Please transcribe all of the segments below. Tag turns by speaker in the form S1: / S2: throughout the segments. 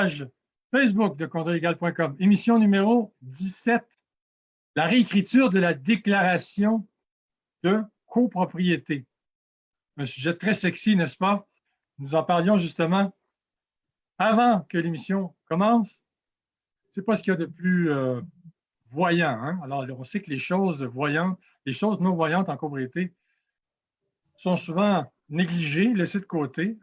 S1: page Facebook de condolégal.com. Émission numéro 17, la réécriture de la déclaration de copropriété. Un sujet très sexy, n'est-ce pas? Nous en parlions justement avant que l'émission commence. Ce n'est pas ce qu'il y a de plus voyant. Hein? Alors, on sait que les choses voyantes, les choses non voyantes en copropriété sont souvent négligées, laissées de côté.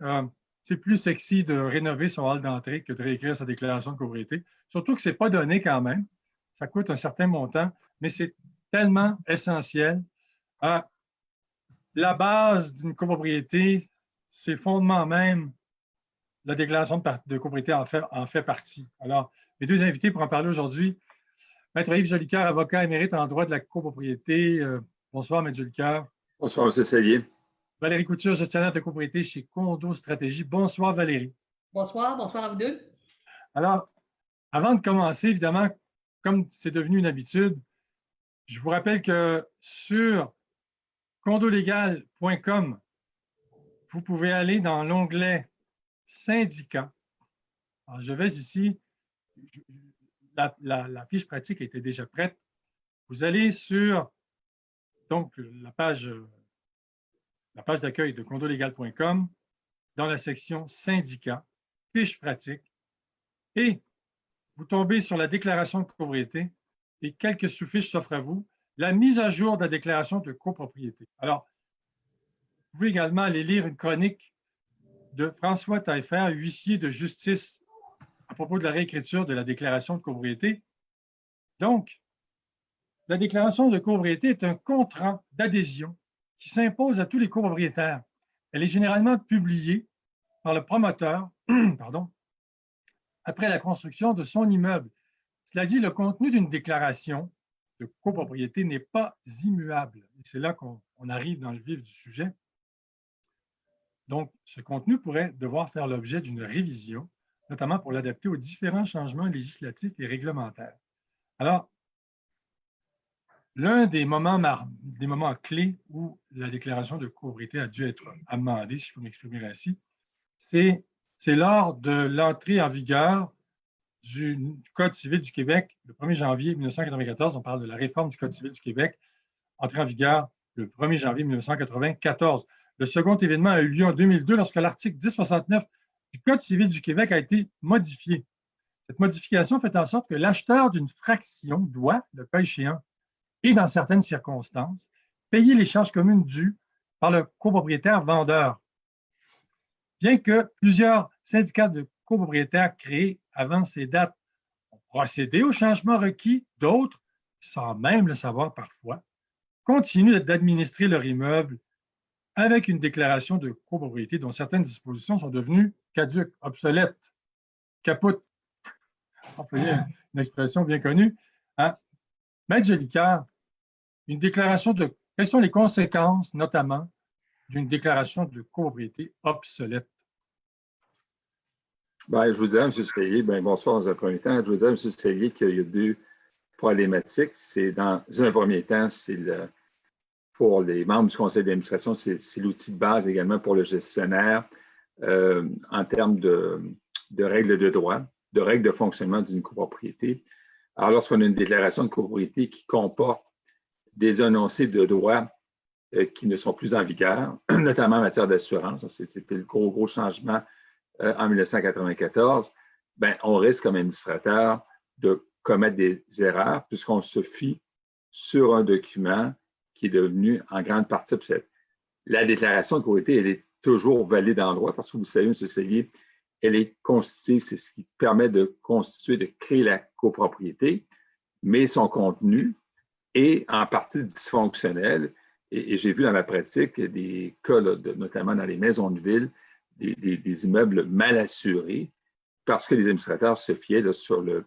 S1: C'est plus sexy de rénover son hall d'entrée que de réécrire sa déclaration de copropriété. Surtout que ce n'est pas donné quand même. Ça coûte un certain montant, mais c'est tellement essentiel. La base d'une copropriété, c'est fondement même, la déclaration de copropriété en fait partie. Alors, mes deux invités pour en parler aujourd'hui, Maître Yves Jolicoeur, avocat émérite en droit de la copropriété. Bonsoir, Maître Jolicoeur.
S2: Bonsoir, M. Sellier.
S1: Valérie Couture, gestionnaire de copropriété chez Condo Stratégie. Bonsoir, Valérie.
S3: Bonsoir, bonsoir à vous deux.
S1: Alors, avant de commencer, évidemment, comme c'est devenu une habitude, je vous rappelle que sur condolégal.com, vous pouvez aller dans l'onglet Syndicats. Alors, je vais ici, la fiche pratique était déjà prête. Vous allez sur donc, la page d'accueil de condolégal.com dans la section Syndicats, fiche pratique, et vous tombez sur la déclaration de copropriété et quelques sous-fiches s'offrent à vous. La mise à jour de la déclaration de copropriété. Alors, vous pouvez également aller lire une chronique de François Taillefer, huissier de justice, à propos de la réécriture de la déclaration de copropriété. Donc, la déclaration de copropriété est un contrat d'adhésion qui s'impose à tous les copropriétaires. Elle est généralement publiée par le promoteur après la construction de son immeuble. Cela dit, le contenu d'une déclaration de copropriété n'est pas immuable. C'est là qu'on arrive dans le vif du sujet. Donc, ce contenu pourrait devoir faire l'objet d'une révision, notamment pour l'adapter aux différents changements législatifs et réglementaires. Alors, l'un des moments clés où la déclaration de copropriété a dû être amendée, si je peux m'exprimer ainsi, c'est lors de l'entrée en vigueur du Code civil du Québec le 1er janvier 1994. On parle de la réforme du Code civil du Québec, entrée en vigueur le 1er janvier 1994. Le second événement a eu lieu en 2002 lorsque l'article 1069 du Code civil du Québec a été modifié. Cette modification fait en sorte que l'acheteur d'une fraction doit, le cas échéant, et dans certaines circonstances, payer les charges communes dues par le copropriétaire vendeur. Bien que plusieurs syndicats de copropriétaires créés avant ces dates ont procédé aux changements requis, d'autres, sans même le savoir parfois, continuent d'administrer leur immeuble avec une déclaration de copropriété dont certaines dispositions sont devenues caduques, obsolètes, capoutes. Employer une expression bien connue. Maître Jolicoeur, quelles sont les conséquences, notamment, d'une déclaration de copropriété obsolète?
S2: Bien, je vous dirais, M. Sellier, bonsoir dans un premier temps. Je vous dirais, M. Sellier, qu'il y a deux problématiques. C'est dans un premier temps, c'est pour les membres du conseil d'administration, c'est l'outil de base également pour le gestionnaire en termes de règles de droit, de règles de fonctionnement d'une copropriété. Alors, lorsqu'on a une déclaration de copropriété qui comporte des énoncés de droit qui ne sont plus en vigueur, notamment en matière d'assurance, c'était le gros changement en 1994, on risque comme administrateur de commettre des erreurs puisqu'on se fie sur un document qui est devenu en grande partie obsolète. La déclaration de copropriété, elle est toujours valide en droit parce que vous savez, M. Sellier, elle est constitutive, c'est ce qui permet de constituer, de créer la copropriété, mais son contenu est en partie dysfonctionnel. Et j'ai vu dans ma pratique des cas, notamment dans les maisons de ville, des immeubles mal assurés parce que les administrateurs se fiaient sur le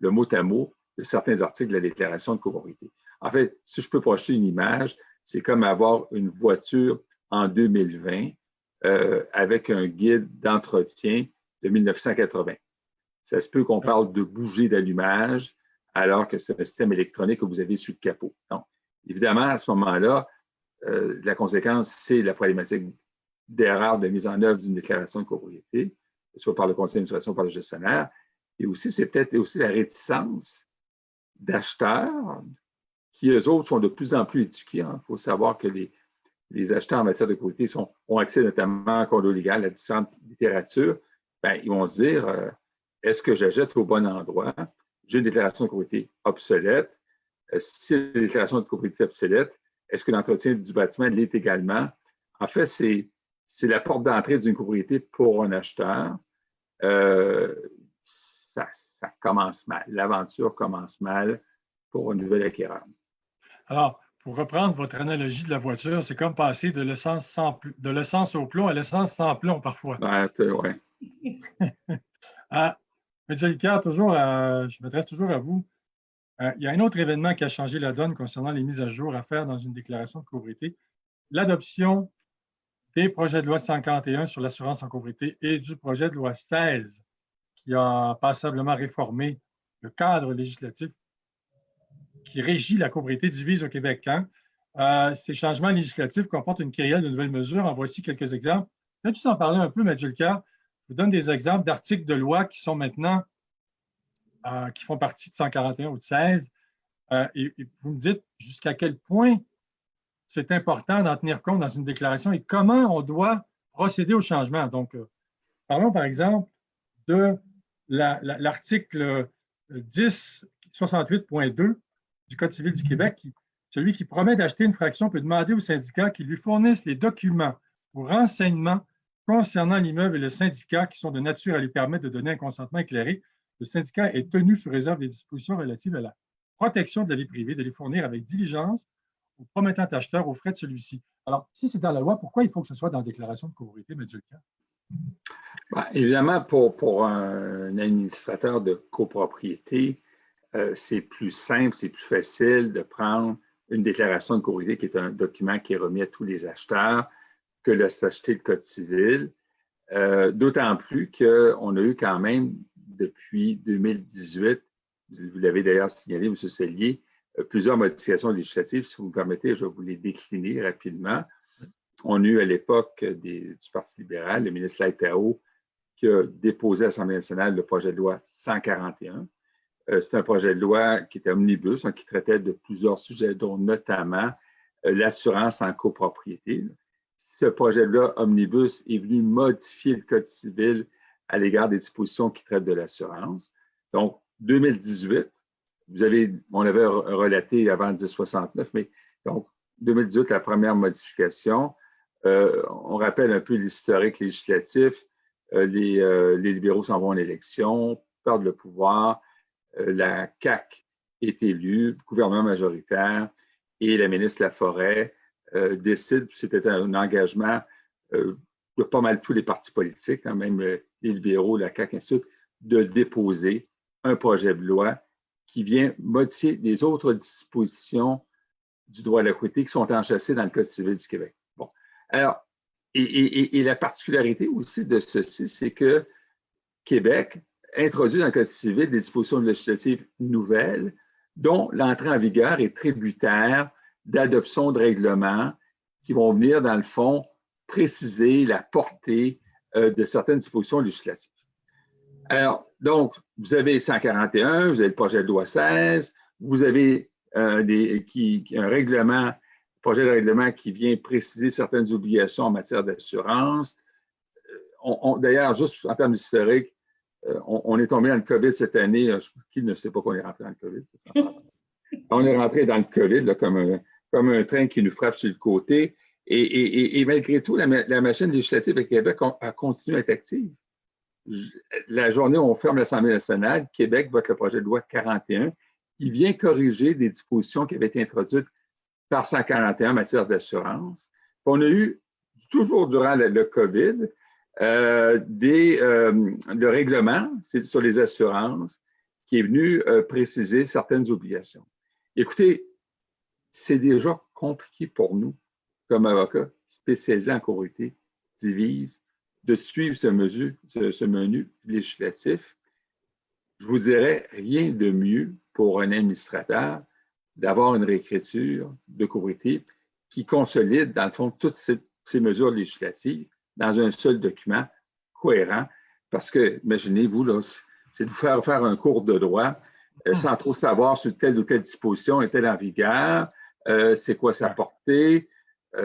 S2: mot à mot de certains articles de la déclaration de copropriété. En fait, si je peux projeter une image, c'est comme avoir une voiture en 2020 avec un guide d'entretien de 1980. Ça se peut qu'on parle de bougies d'allumage alors que c'est un système électronique que vous avez sur le capot. Donc, évidemment, à ce moment-là, la conséquence, c'est la problématique d'erreur de mise en œuvre d'une déclaration de copropriété. soit par le conseil d'administration, par le gestionnaire. Et aussi, c'est peut-être aussi la réticence d'acheteurs qui, eux autres, sont de plus en plus éduqués. Il faut savoir que les acheteurs en matière de copropriété ont accès notamment en condo légal à différentes littératures. Bien, ils vont se dire, est-ce que j'achète au bon endroit? J'ai une déclaration de copropriété obsolète. Si la déclaration de copropriété est obsolète, est-ce que l'entretien du bâtiment l'est également? En fait, c'est la porte d'entrée d'une copropriété pour un acheteur. Ça commence mal. L'aventure commence mal pour un nouvel acquéreur.
S1: Alors, pour reprendre votre analogie de la voiture, c'est comme passer de l'essence au plomb à l'essence sans plomb parfois.
S2: Un peu, oui.
S1: M. Licard, je m'adresse toujours à vous. Il y a un autre événement qui a changé la donne concernant les mises à jour à faire dans une déclaration de copropriété, l'adoption des projets de loi 141 sur l'assurance en copropriété et du projet de loi 16 qui a passablement réformé le cadre législatif qui régit la copropriété divise au Québec. Ces changements législatifs comportent une kyrielle de nouvelles mesures. En voici quelques exemples. Peux-tu en parler un peu, M. Licard? Je vous donne des exemples d'articles de loi qui sont maintenant, qui font partie de 141 ou de 16. Et vous me dites jusqu'à quel point c'est important d'en tenir compte dans une déclaration et comment on doit procéder au changement. Donc, parlons par exemple de l'article 1068.2 du Code civil du Québec, celui qui promet d'acheter une fraction peut demander au syndicat qu'il lui fournisse les documents ou renseignements concernant l'immeuble et le syndicat qui sont de nature à lui permettre de donner un consentement éclairé. Le syndicat est tenu, sous réserve des dispositions relatives à la protection de la vie privée, de les fournir avec diligence au promettant acheteur aux frais de celui-ci. Alors, si c'est dans la loi, pourquoi il faut que ce soit dans la déclaration de copropriété, M. Licard?
S2: Évidemment, pour un administrateur de copropriété, c'est plus simple, c'est plus facile de prendre une déclaration de copropriété qui est un document qui est remis à tous les acheteurs que de s'acheter le Code civil. D'autant plus qu'on a eu quand même, depuis 2018, vous l'avez d'ailleurs signalé, M. Sellier, plusieurs modifications législatives. Si vous me permettez, je vais vous les décliner rapidement. On a eu à l'époque du Parti libéral, le ministre Laitao, qui a déposé à l'Assemblée nationale le projet de loi 141. C'est un projet de loi qui était omnibus, qui traitait de plusieurs sujets, dont notamment l'assurance en copropriété. Ce projet de loi omnibus est venu modifier le Code civil à l'égard des dispositions qui traitent de l'assurance. Donc, 2018, on l'avait relaté avant 1069, mais donc 2018, la première modification, on rappelle un peu l'historique législatif. Les libéraux s'en vont en élection, perdent le pouvoir, la CAQ est élue, gouvernement majoritaire, et la ministre Laforêt décide, c'était un engagement de pas mal tous les partis politiques, même les libéraux, la CAQ, ainsi de suite, de déposer un projet de loi qui vient modifier les autres dispositions du droit à la propriété qui sont enchâssées dans le Code civil du Québec. Bon. Alors, et la particularité aussi de ceci, c'est que Québec introduit dans le Code civil des dispositions législatives nouvelles dont l'entrée en vigueur est tributaire d'adoption de règlements qui vont venir, dans le fond, préciser la portée de certaines dispositions législatives. Alors, donc, vous avez 141, vous avez le projet de loi 16, vous avez un règlement, projet de règlement qui vient préciser certaines obligations en matière d'assurance. D'ailleurs, juste en termes historiques, on est tombé dans le COVID cette année. Qui ne sait pas qu'on est rentré dans le COVID? On est rentré dans le COVID là, comme un train qui nous frappe sur le côté. Et malgré tout, la machine législative à Québec a continué à être active. La journée où on ferme l'Assemblée nationale, Québec vote le projet de loi 41 qui vient corriger des dispositions qui avaient été introduites par 141 en matière d'assurance. On a eu, toujours durant le COVID, le règlement sur les assurances qui est venu préciser certaines obligations. Écoutez, c'est déjà compliqué pour nous, comme avocats spécialisés en copropriété divise, de suivre ce menu législatif. Je vous dirais, rien de mieux pour un administrateur d'avoir une réécriture de copropriété qui consolide, dans le fond, toutes ces mesures législatives dans un seul document cohérent. Parce que, imaginez-vous, là, c'est de vous faire un cours de droit sans trop savoir sur telle ou telle disposition est-elle en vigueur, c'est quoi sa portée.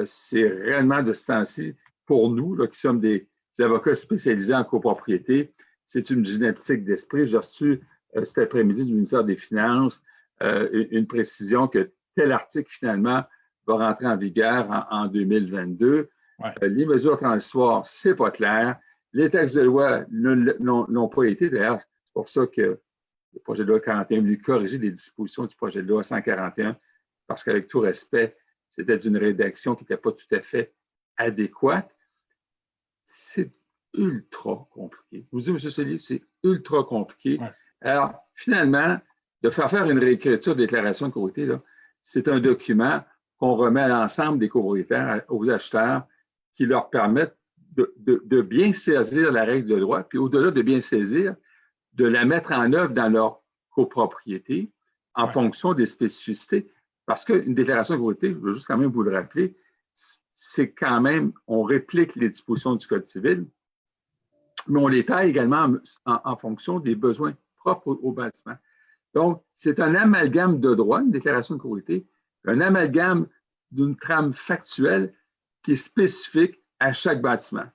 S2: C'est réellement de ce temps-ci, pour nous, là, qui sommes des avocats spécialisés en copropriété, c'est une gymnastique d'esprit. J'ai reçu cet après-midi du ministère des Finances une précision que tel article, finalement, va rentrer en vigueur en 2022.
S1: Ouais.
S2: Les mesures transitoires, c'est pas clair. Les textes de loi n'ont pas été. D'ailleurs, c'est pour ça que le projet de loi 41 a voulu corriger les dispositions du projet de loi 141, parce qu'avec tout respect, c'était d'une rédaction qui n'était pas tout à fait adéquate. C'est ultra compliqué. Vous dites, M. Cellier, c'est ultra compliqué.
S1: Ouais.
S2: Alors, finalement, de faire une réécriture de déclaration de copropriété, c'est un document qu'on remet à l'ensemble des copropriétaires, aux acheteurs, qui leur permettent de bien saisir la règle de droit, puis au-delà de bien saisir, de la mettre en œuvre dans leur copropriété en fonction des spécificités. Parce qu'une déclaration de copropriété, je veux juste quand même vous le rappeler, c'est quand même, on réplique les dispositions du Code civil, mais on les taille également en fonction des besoins propres au bâtiment. Donc, c'est un amalgame de droit, une déclaration de copropriété, un amalgame d'une trame factuelle qui est spécifique à chaque bâtiment.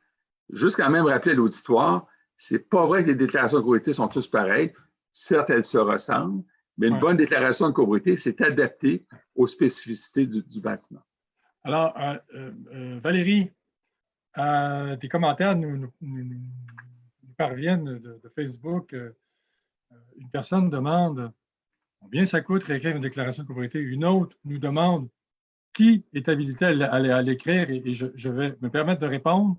S2: Juste quand même rappeler à l'auditoire, c'est pas vrai que les déclarations de copropriété sont tous pareilles. Certes, elles se ressemblent, mais une bonne déclaration de copropriété, c'est adapté aux spécificités du bâtiment.
S1: Alors, Valérie, des commentaires nous parviennent de Facebook. Une personne demande combien ça coûte réécrire une déclaration de copropriété. Une autre nous demande qui est habilité à l'écrire et je vais me permettre de répondre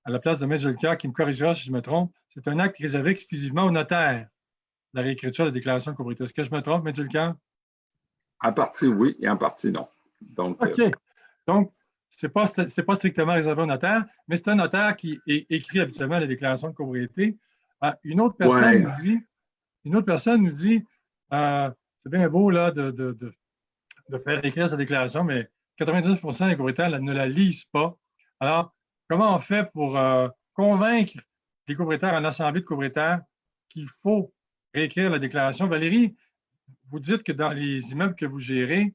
S1: à la place de M. Julliard qui me corrigera si je me trompe. C'est un acte réservé exclusivement au notaire, la réécriture de la déclaration de copropriété. Est-ce que je me trompe, M. Julliard?
S2: En partie, oui, et en partie, non. Donc,
S1: OK. Donc, ce n'est pas strictement réservé au notaire, mais c'est un notaire qui écrit habituellement la déclaration de copropriété. Une autre personne nous dit c'est bien beau là, de faire écrire sa déclaration, mais 99% des copropriétaires ne la lisent pas. Alors, comment on fait pour convaincre les copropriétaires en assemblée de copropriétaires qu'il faut réécrire la déclaration? Valérie, vous dites que dans les immeubles que vous gérez,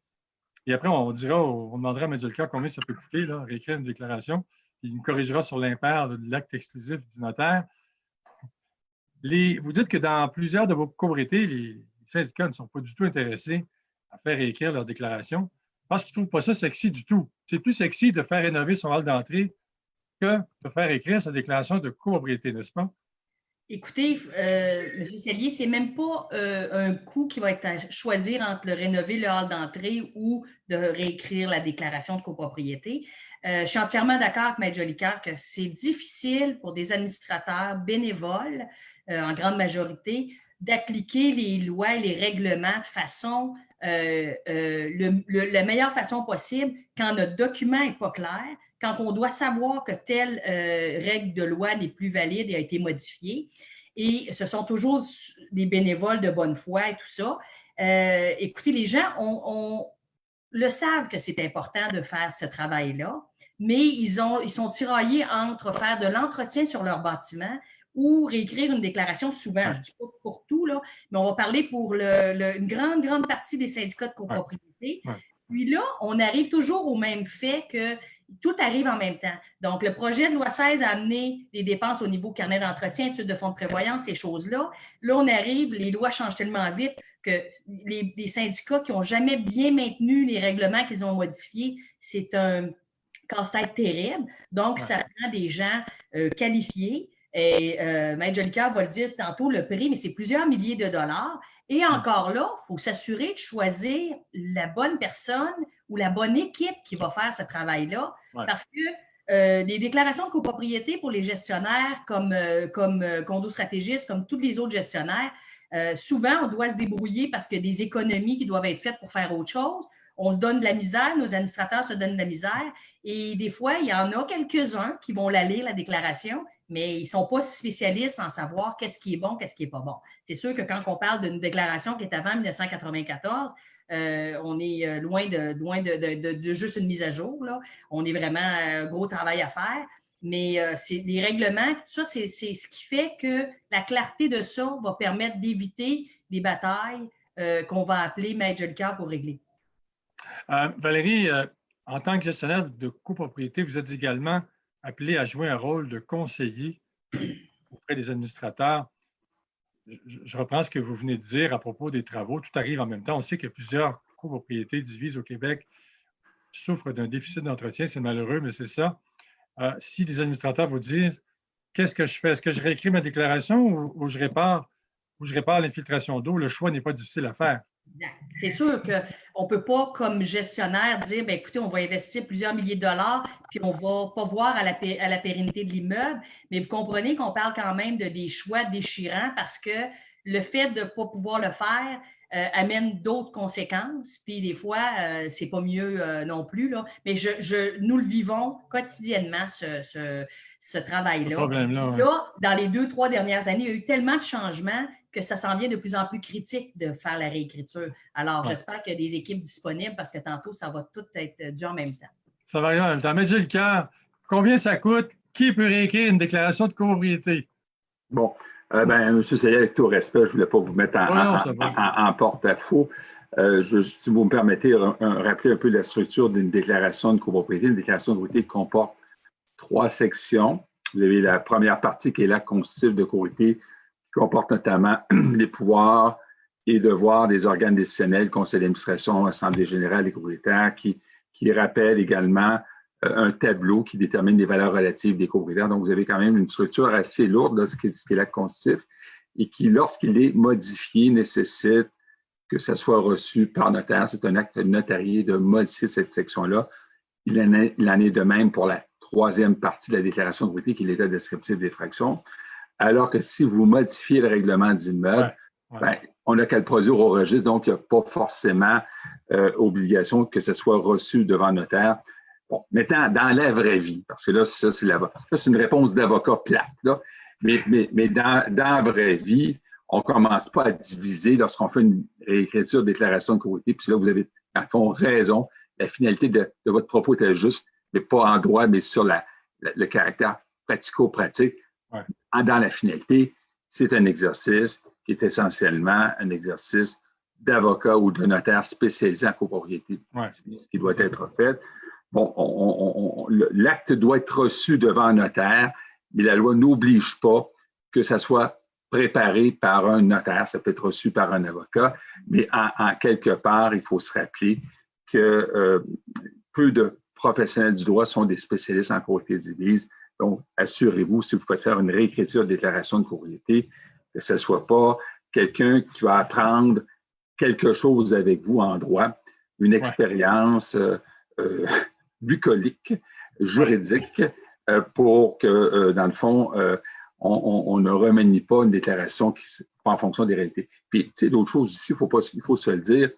S1: et après, on demandera à M. Julliard combien ça peut coûter, là, réécrire une déclaration. Il nous corrigera sur l'impair de l'acte exclusif du notaire. Vous dites que dans plusieurs de vos copropriétés, les syndicats ne sont pas du tout intéressés à faire réécrire leur déclaration parce qu'ils ne trouvent pas ça sexy du tout. C'est plus sexy de faire rénover son hall d'entrée que de faire écrire sa déclaration de copropriété, n'est-ce pas?
S3: Écoutez, M. Cellier, ce n'est même pas un coût qui va être à choisir entre le rénover le hall d'entrée ou de réécrire la déclaration de copropriété. Je suis entièrement d'accord avec Maître Jolicoeur que c'est difficile pour des administrateurs bénévoles, en grande majorité, d'appliquer les lois et les règlements de façon, la meilleure façon possible quand notre document n'est pas clair, quand on doit savoir que telle règle de loi n'est plus valide et a été modifiée. Et ce sont toujours des bénévoles de bonne foi et tout ça. Écoutez, les gens le savent que c'est important de faire ce travail-là, mais ils sont tiraillés entre faire de l'entretien sur leur bâtiment ou réécrire une déclaration souvent. Je ne dis pas pour tout, là, mais on va parler pour une grande partie des syndicats de copropriété. Puis là, on arrive toujours au même fait que tout arrive en même temps. Donc, le projet de loi 16 a amené les dépenses au niveau carnet d'entretien, études de fonds de prévoyance, ces choses-là. Là, on arrive, les lois changent tellement vite que les syndicats qui n'ont jamais bien maintenu les règlements qu'ils ont modifiés, c'est un casse-tête terrible. Donc, ça prend des gens qualifiés. Et Maître Jolicoeur va le dire tantôt, le prix, mais c'est plusieurs milliers de dollars. Et encore là, il faut s'assurer de choisir la bonne personne ou la bonne équipe qui va faire ce travail-là. Parce que les déclarations de copropriété pour les gestionnaires comme Condo Stratégiste, comme tous les autres gestionnaires, souvent, on doit se débrouiller parce qu'il y a des économies qui doivent être faites pour faire autre chose. On se donne de la misère, nos administrateurs se donnent de la misère. Et des fois, il y en a quelques-uns qui vont la lire, la déclaration, mais ils ne sont pas spécialistes en savoir qu'est-ce qui est bon, qu'est-ce qui n'est pas bon. C'est sûr que quand on parle d'une déclaration qui est avant 1994, on est loin de juste une mise à jour, là. On est vraiment gros travail à faire. Mais c'est les règlements, tout ça, c'est ce qui fait que la clarté de ça va permettre d'éviter des batailles qu'on va appeler major care pour régler.
S1: Valérie, en tant que gestionnaire de copropriété, vous êtes également appelé à jouer un rôle de conseiller auprès des administrateurs. Je reprends ce que vous venez de dire à propos des travaux. Tout arrive en même temps. On sait que plusieurs copropriétés divisées au Québec souffrent d'un déficit d'entretien. C'est malheureux, mais c'est ça. Si les administrateurs vous disent « Qu'est-ce que je fais? Est-ce que je réécris ma déclaration ou je répare l'infiltration d'eau? » Le choix n'est pas difficile à faire.
S3: C'est sûr qu'on ne peut pas, comme gestionnaire, dire bien, écoutez, on va investir plusieurs milliers de dollars, puis on ne va pas voir à la pérennité de l'immeuble. Mais vous comprenez qu'on parle quand même de des choix déchirants parce que le fait de ne pas pouvoir le faire amène d'autres conséquences. Puis des fois, c'est pas mieux non plus. Là. Mais nous le vivons quotidiennement, ce travail-là. Là, dans les 2-3 dernières années, il y a eu tellement de changements que ça s'en vient de plus en plus critique de faire la réécriture. Alors, j'espère qu'il y a des équipes disponibles parce que tantôt, ça va tout être dû en même temps.
S1: Ça va arriver en même temps. Mais Gilles Coeur, combien ça coûte? Qui peut réécrire une déclaration de copropriété?
S2: Bon, M. Sellier, avec tout respect, je ne voulais pas vous mettre en porte-à-faux. Si vous me permettez, rappeler un peu la structure d'une déclaration de copropriété. Une déclaration de copropriété comporte 3 sections. Vous avez la première partie qui est l'acte constitutif de copropriété, qui comporte notamment les pouvoirs et devoirs des organes décisionnels, conseil d'administration, assemblée générale des copropriétaires, qui rappelle également un tableau qui détermine les valeurs relatives des copropriétaires. Donc, vous avez quand même une structure assez lourde de ce qui est l'acte constitutif et qui, lorsqu'il est modifié, nécessite que ça soit reçu par notaire. C'est un acte notarié de modifier cette section-là. Il en est de même pour la 3e partie de la déclaration de copropriété, qui est l'état descriptif des fractions. Alors que si vous modifiez le règlement d'immeuble, on n'a qu'à le produire au registre, donc il n'y a pas forcément obligation que ce soit reçu devant le notaire. Bon, maintenant, dans la vraie vie, parce que là, ça, c'est une réponse d'avocat plate, là, mais dans la vraie vie, on ne commence pas à diviser lorsqu'on fait une réécriture de déclaration de copropriété, puis là, vous avez, à fond, raison. La finalité de votre propos était juste, mais pas en droit, mais sur le caractère pratico-pratique. Dans la finalité, c'est un exercice qui est essentiellement un exercice d'avocat ou de notaire spécialisé en copropriété, ce qui doit être fait. Bon, l'acte doit être reçu devant un notaire, mais la loi n'oblige pas que ça soit préparé par un notaire. Ça peut être reçu par un avocat, mais en quelque part, il faut se rappeler que peu de professionnels du droit sont des spécialistes en copropriété divise. Donc, assurez-vous, si vous faites faire une réécriture de déclaration de copropriété, que ce ne soit pas quelqu'un qui va apprendre quelque chose avec vous en droit, une expérience bucolique, juridique, pour que, dans le fond, on ne remanie pas une déclaration qui en fonction des réalités. Puis, tu sais, d'autres choses ici, il faut se le dire,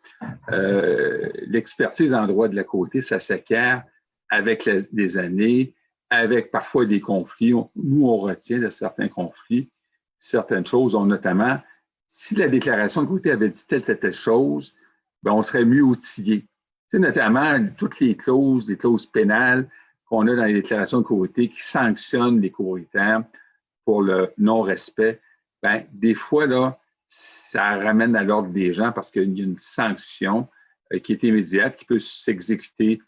S2: l'expertise en droit de la côté, ça s'acquiert avec les années, avec parfois des conflits. Nous, on retient de certains conflits, certaines choses, notamment, si la déclaration de côté avait dit telle chose, bien, on serait mieux outillé. Tu sais, notamment, toutes les clauses pénales qu'on a dans les déclarations de copropriété qui sanctionnent les copropriétaires pour le non-respect, bien, des fois, là, ça ramène à l'ordre des gens parce qu'il y a une sanction qui est immédiate, qui peut s'exécuter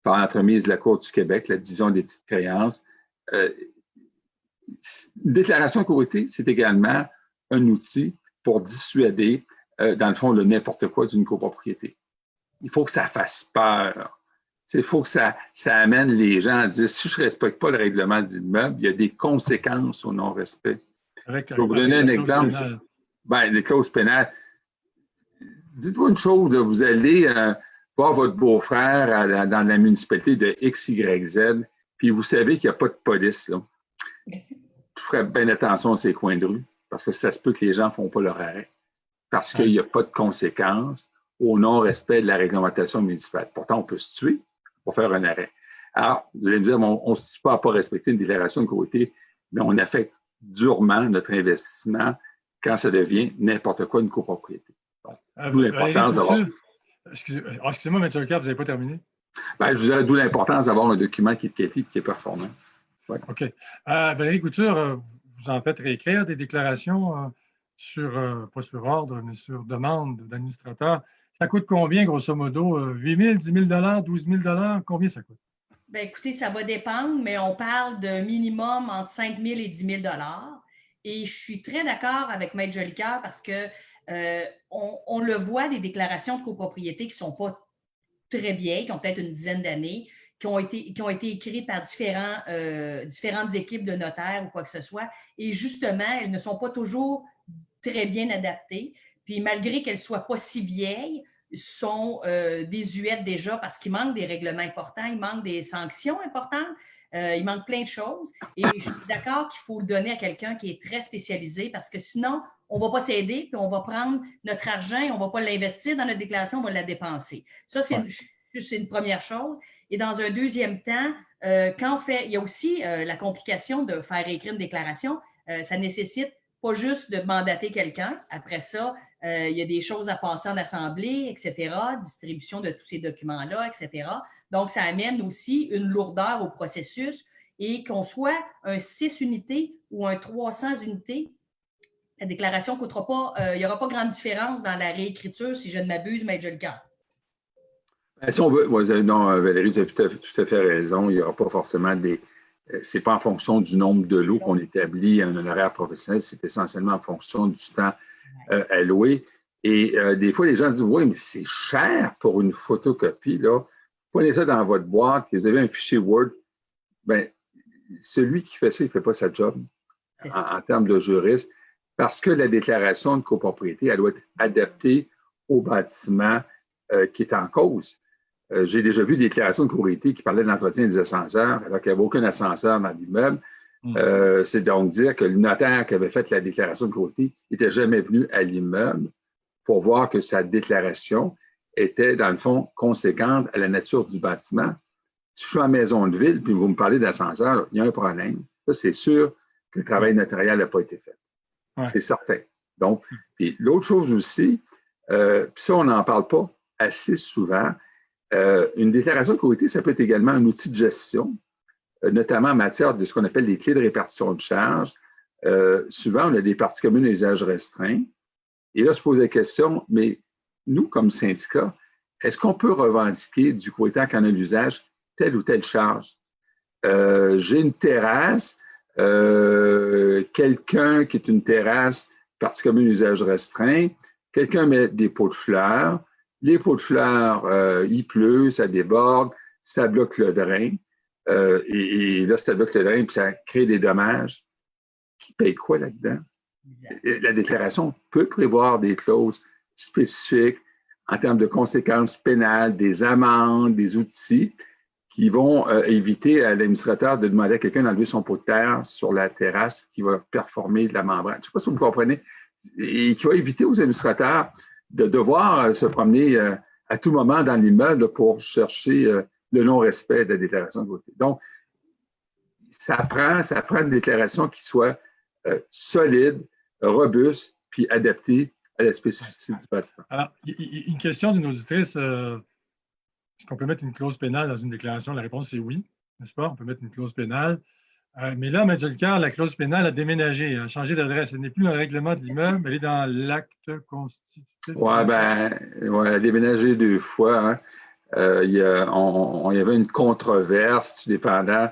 S2: par l'entremise de la Cour du Québec, la division des petites créances. Une déclaration de copropriété, c'est également un outil pour dissuader, dans le fond, le n'importe quoi d'une copropriété. Il faut que ça fasse peur. Il faut que ça amène les gens à dire, si je ne respecte pas le règlement d'immeuble, il y a des conséquences au non-respect. Je vais vous donner un exemple. Bien, les clauses pénales. Dites-vous une chose, vous allez voir votre beau-frère dans la municipalité de X, Y, Z, puis vous savez qu'il n'y a pas de police. Là. Je ferais bien attention à ces coins de rue, parce que ça se peut que les gens ne font pas leur arrêt, parce qu'il n'y a pas de conséquences au non-respect de la réglementation municipale. Pourtant, on peut se tuer pour faire un arrêt. Alors, vous allez me dire, on ne se tue pas à ne pas respecter une déclaration de copropriété, mais on affecte durement notre investissement quand ça devient n'importe quoi une copropriété. D'où l'importance d'avoir...
S1: Excusez-moi, M. Leclerc, vous n'avez pas terminé?
S2: Bien, je vous dirais d'où l'importance d'avoir un document qui est qualité et qui est performant. Ouais.
S1: OK. Valérie Couture, vous en faites réécrire des déclarations pas sur ordre, mais sur demande d'administrateur. Ça coûte combien, grosso modo? 8 000, 10 000 12 000 combien ça coûte?
S3: Bien, écoutez, ça va dépendre, mais on parle d'un minimum entre 5 000 et 10 000 Et je suis très d'accord avec Maître Jolicoeur parce que on le voit, des déclarations de copropriété qui ne sont pas très vieilles, qui ont peut-être une dizaine d'années, qui ont été écrites par différentes équipes de notaires ou quoi que ce soit. Et justement, elles ne sont pas toujours très bien adaptées. Puis malgré qu'elles ne soient pas si vieilles, sont désuètes déjà parce qu'il manque des règlements importants, il manque des sanctions importantes, il manque plein de choses. Et je suis d'accord qu'il faut le donner à quelqu'un qui est très spécialisé parce que sinon, on ne va pas s'aider, puis on va prendre notre argent et on ne va pas l'investir dans notre déclaration, on va la dépenser. Ça, c'est une première chose. Et dans un deuxième temps, quand on fait, il y a aussi la complication de faire écrire une déclaration. Ça nécessite pas juste de mandater quelqu'un. Après ça, il y a des choses à passer en assemblée, etc., distribution de tous ces documents-là, etc. Donc, ça amène aussi une lourdeur au processus et qu'on soit un 6 unités ou un 300 unités, la déclaration ne coûtera pas, il n'y aura pas grande différence dans la réécriture, si je ne m'abuse, Maître Jolicoeur.
S2: Si on veut, non, Valérie, vous avez tout à fait raison. Il n'y aura pas forcément c'est pas en fonction du nombre de lots qu'on établit un honoraire professionnel, c'est essentiellement en fonction du temps alloué. Et des fois, les gens disent, oui, mais c'est cher pour une photocopie, là. Prenez ça dans votre boîte, vous avez un fichier Word. Bien, celui qui fait ça, il ne fait pas sa job en termes de juriste, parce que la déclaration de copropriété, elle doit être adaptée au bâtiment qui est en cause. J'ai déjà vu des déclarations de copropriété qui parlaient de l'entretien des ascenseurs, alors qu'il n'y avait aucun ascenseur dans l'immeuble. C'est donc dire que le notaire qui avait fait la déclaration de copropriété n'était jamais venu à l'immeuble pour voir que sa déclaration était, dans le fond, conséquente à la nature du bâtiment. Si je suis en maison de ville, puis vous me parlez d'ascenseur, il y a un problème. Ça, c'est sûr que le travail notarial n'a pas été fait. Ouais. C'est certain. Donc, puis l'autre chose aussi, puis ça, on n'en parle pas assez souvent, une déclaration de copropriété, ça peut être également un outil de gestion, notamment en matière de ce qu'on appelle des clés de répartition de charges. Souvent, on a des parties communes à usage restreint. Et là, se pose la question, mais nous, comme syndicat, est-ce qu'on peut revendiquer du copropriétaire qui en a l'usage telle ou telle charge? J'ai une terrasse, quelqu'un qui est une terrasse, partie commune usage restreint, quelqu'un met des pots de fleurs, les pots de fleurs, il pleut, ça déborde, ça bloque le drain, et là, ça bloque le drain, puis ça crée des dommages. Qui paye quoi là-dedans? La déclaration peut prévoir des clauses spécifiques en termes de conséquences pénales, des amendes, des outils qui vont éviter à l'administrateur de demander à quelqu'un d'enlever son pot de terre sur la terrasse qui va performer de la membrane. Je ne sais pas si vous comprenez. Et qui va éviter aux administrateurs de devoir se promener à tout moment dans l'immeuble pour chercher le non-respect de la déclaration de côté. Donc, ça prend une déclaration qui soit solide, robuste, puis adaptée à la spécificité du bâtiment.
S1: Alors, une question d'une auditrice, est-ce qu'on peut mettre une clause pénale dans une déclaration? La réponse est oui, n'est-ce pas? On peut mettre une clause pénale. Mais là, M. Jolicoeur, la clause pénale a déménagé, a changé d'adresse. Elle n'est plus dans le règlement de l'immeuble, elle est dans l'acte constitutif.
S2: Oui, elle a déménagé 2 fois. Hein. Il y avait une controverse, tout dépendant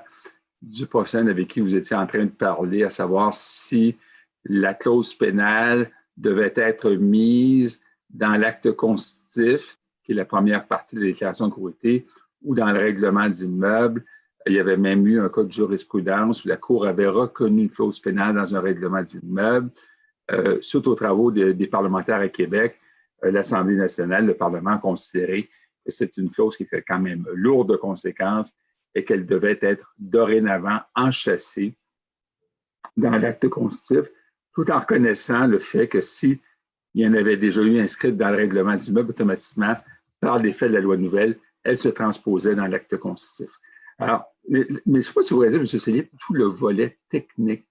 S2: du professionnel avec qui vous étiez en train de parler, à savoir si la clause pénale devait être mise dans l'acte constitutif, qui est la première partie de la déclaration de copropriété, ou dans le règlement d'immeuble. Il y avait même eu un cas de jurisprudence où la Cour avait reconnu une clause pénale dans un règlement d'immeuble. Suite aux travaux des parlementaires à Québec, l'Assemblée nationale, le Parlement a considéré que c'est une clause qui était quand même lourde de conséquences et qu'elle devait être dorénavant enchâssée dans l'acte constitutif, tout en reconnaissant le fait que s'il y en avait déjà eu inscrite dans le règlement d'immeuble, automatiquement, par l'effet de la loi nouvelle, elle se transposait dans l'acte constitutif. Alors, mais je ne sais pas si vous voulez dire, M. Cellier, tout le volet technique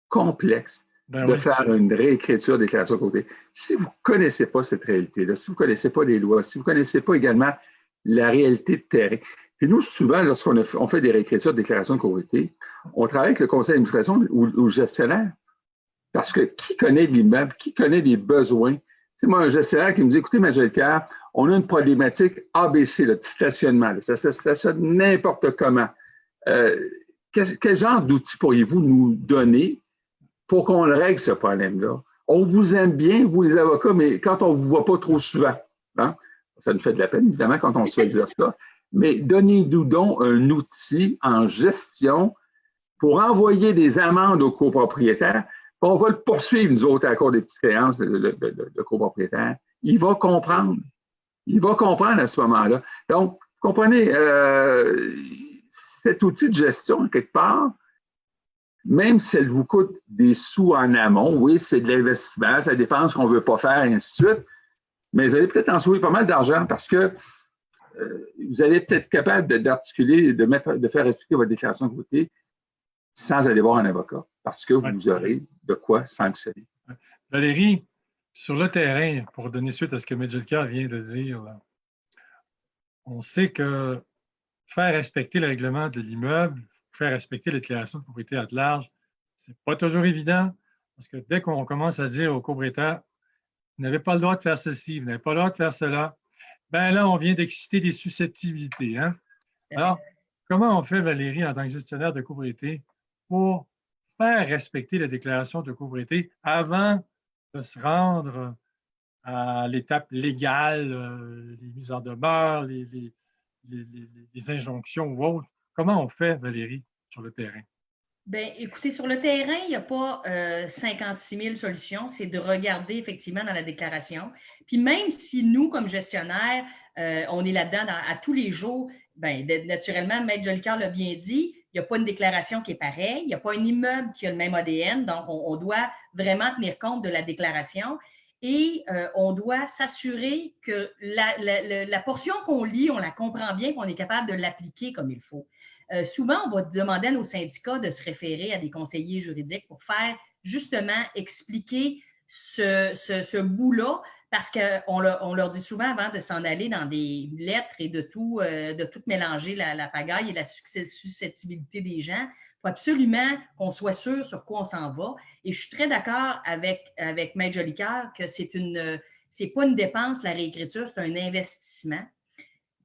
S2: complexe de faire une réécriture des déclarations de côté. Si vous ne connaissez pas cette réalité-là, si vous ne connaissez pas les lois, si vous ne connaissez pas également la réalité de terrain, Puis nous, souvent, on fait des réécritures de déclaration de copropriété, on travaille avec le conseil d'administration ou le gestionnaire. Parce que qui connaît l'immeuble, qui connaît les besoins? C'est moi, un gestionnaire qui me dit, écoutez, Major Leclerc, on a une problématique ABC, le stationnement. Là, ça stationne n'importe comment. Quel genre d'outils pourriez-vous nous donner pour qu'on règle ce problème-là? On vous aime bien, vous les avocats, mais quand on ne vous voit pas trop souvent, hein, ça nous fait de la peine, évidemment, quand on se fait dire ça, mais donnez-nous donc un outil en gestion pour envoyer des amendes aux copropriétaires. On va le poursuivre, nous autres, à la Cour des petites créances, le copropriétaire. Il va comprendre. Il va comprendre à ce moment-là. Donc, vous comprenez, cet outil de gestion, quelque part, même si elle vous coûte des sous en amont, oui, c'est de l'investissement, ça dépend de ce qu'on ne veut pas faire, et ainsi de suite, mais vous allez peut-être en sauver pas mal d'argent parce que vous allez peut-être être capable d'articuler, de faire respecter votre déclaration de copropriété sans aller voir un avocat, parce que vous aurez de quoi sanctionner.
S1: Valérie, sur le terrain, pour donner suite à ce que Major Leclerc vient de dire, là, on sait que faire respecter le règlement de l'immeuble, faire respecter la déclaration de propriété à large, c'est pas toujours évident, parce que dès qu'on commence à dire aux copropriétaires, vous n'avez pas le droit de faire ceci, vous n'avez pas le droit de faire cela, ben là, on vient d'exciter des susceptibilités. Hein? Alors, comment on fait, Valérie, en tant que gestionnaire de copropriété, pour faire respecter la déclaration de copropriété avant de se rendre à l'étape légale, les mises en demeure, les injonctions ou autres? Comment on fait, Valérie, sur le terrain?
S3: Bien, écoutez, sur le terrain, il n'y a pas 56 000 solutions. C'est de regarder effectivement dans la déclaration. Puis même si nous, comme gestionnaires, on est là-dedans à tous les jours, bien, naturellement, Maître Jolicoeur l'a bien dit, il n'y a pas une déclaration qui est pareille, il n'y a pas un immeuble qui a le même ADN, donc on doit vraiment tenir compte de la déclaration et on doit s'assurer que la portion qu'on lit, on la comprend bien, qu'on est capable de l'appliquer comme il faut. Souvent, on va demander à nos syndicats de se référer à des conseillers juridiques pour faire justement expliquer ce bout-là, parce qu'on leur dit souvent avant de s'en aller dans des lettres et de tout mélanger la pagaille et la susceptibilité des gens. Il faut absolument qu'on soit sûr sur quoi on s'en va. Et je suis très d'accord avec Maître Jolicoeur que c'est pas une dépense, la réécriture, c'est un investissement.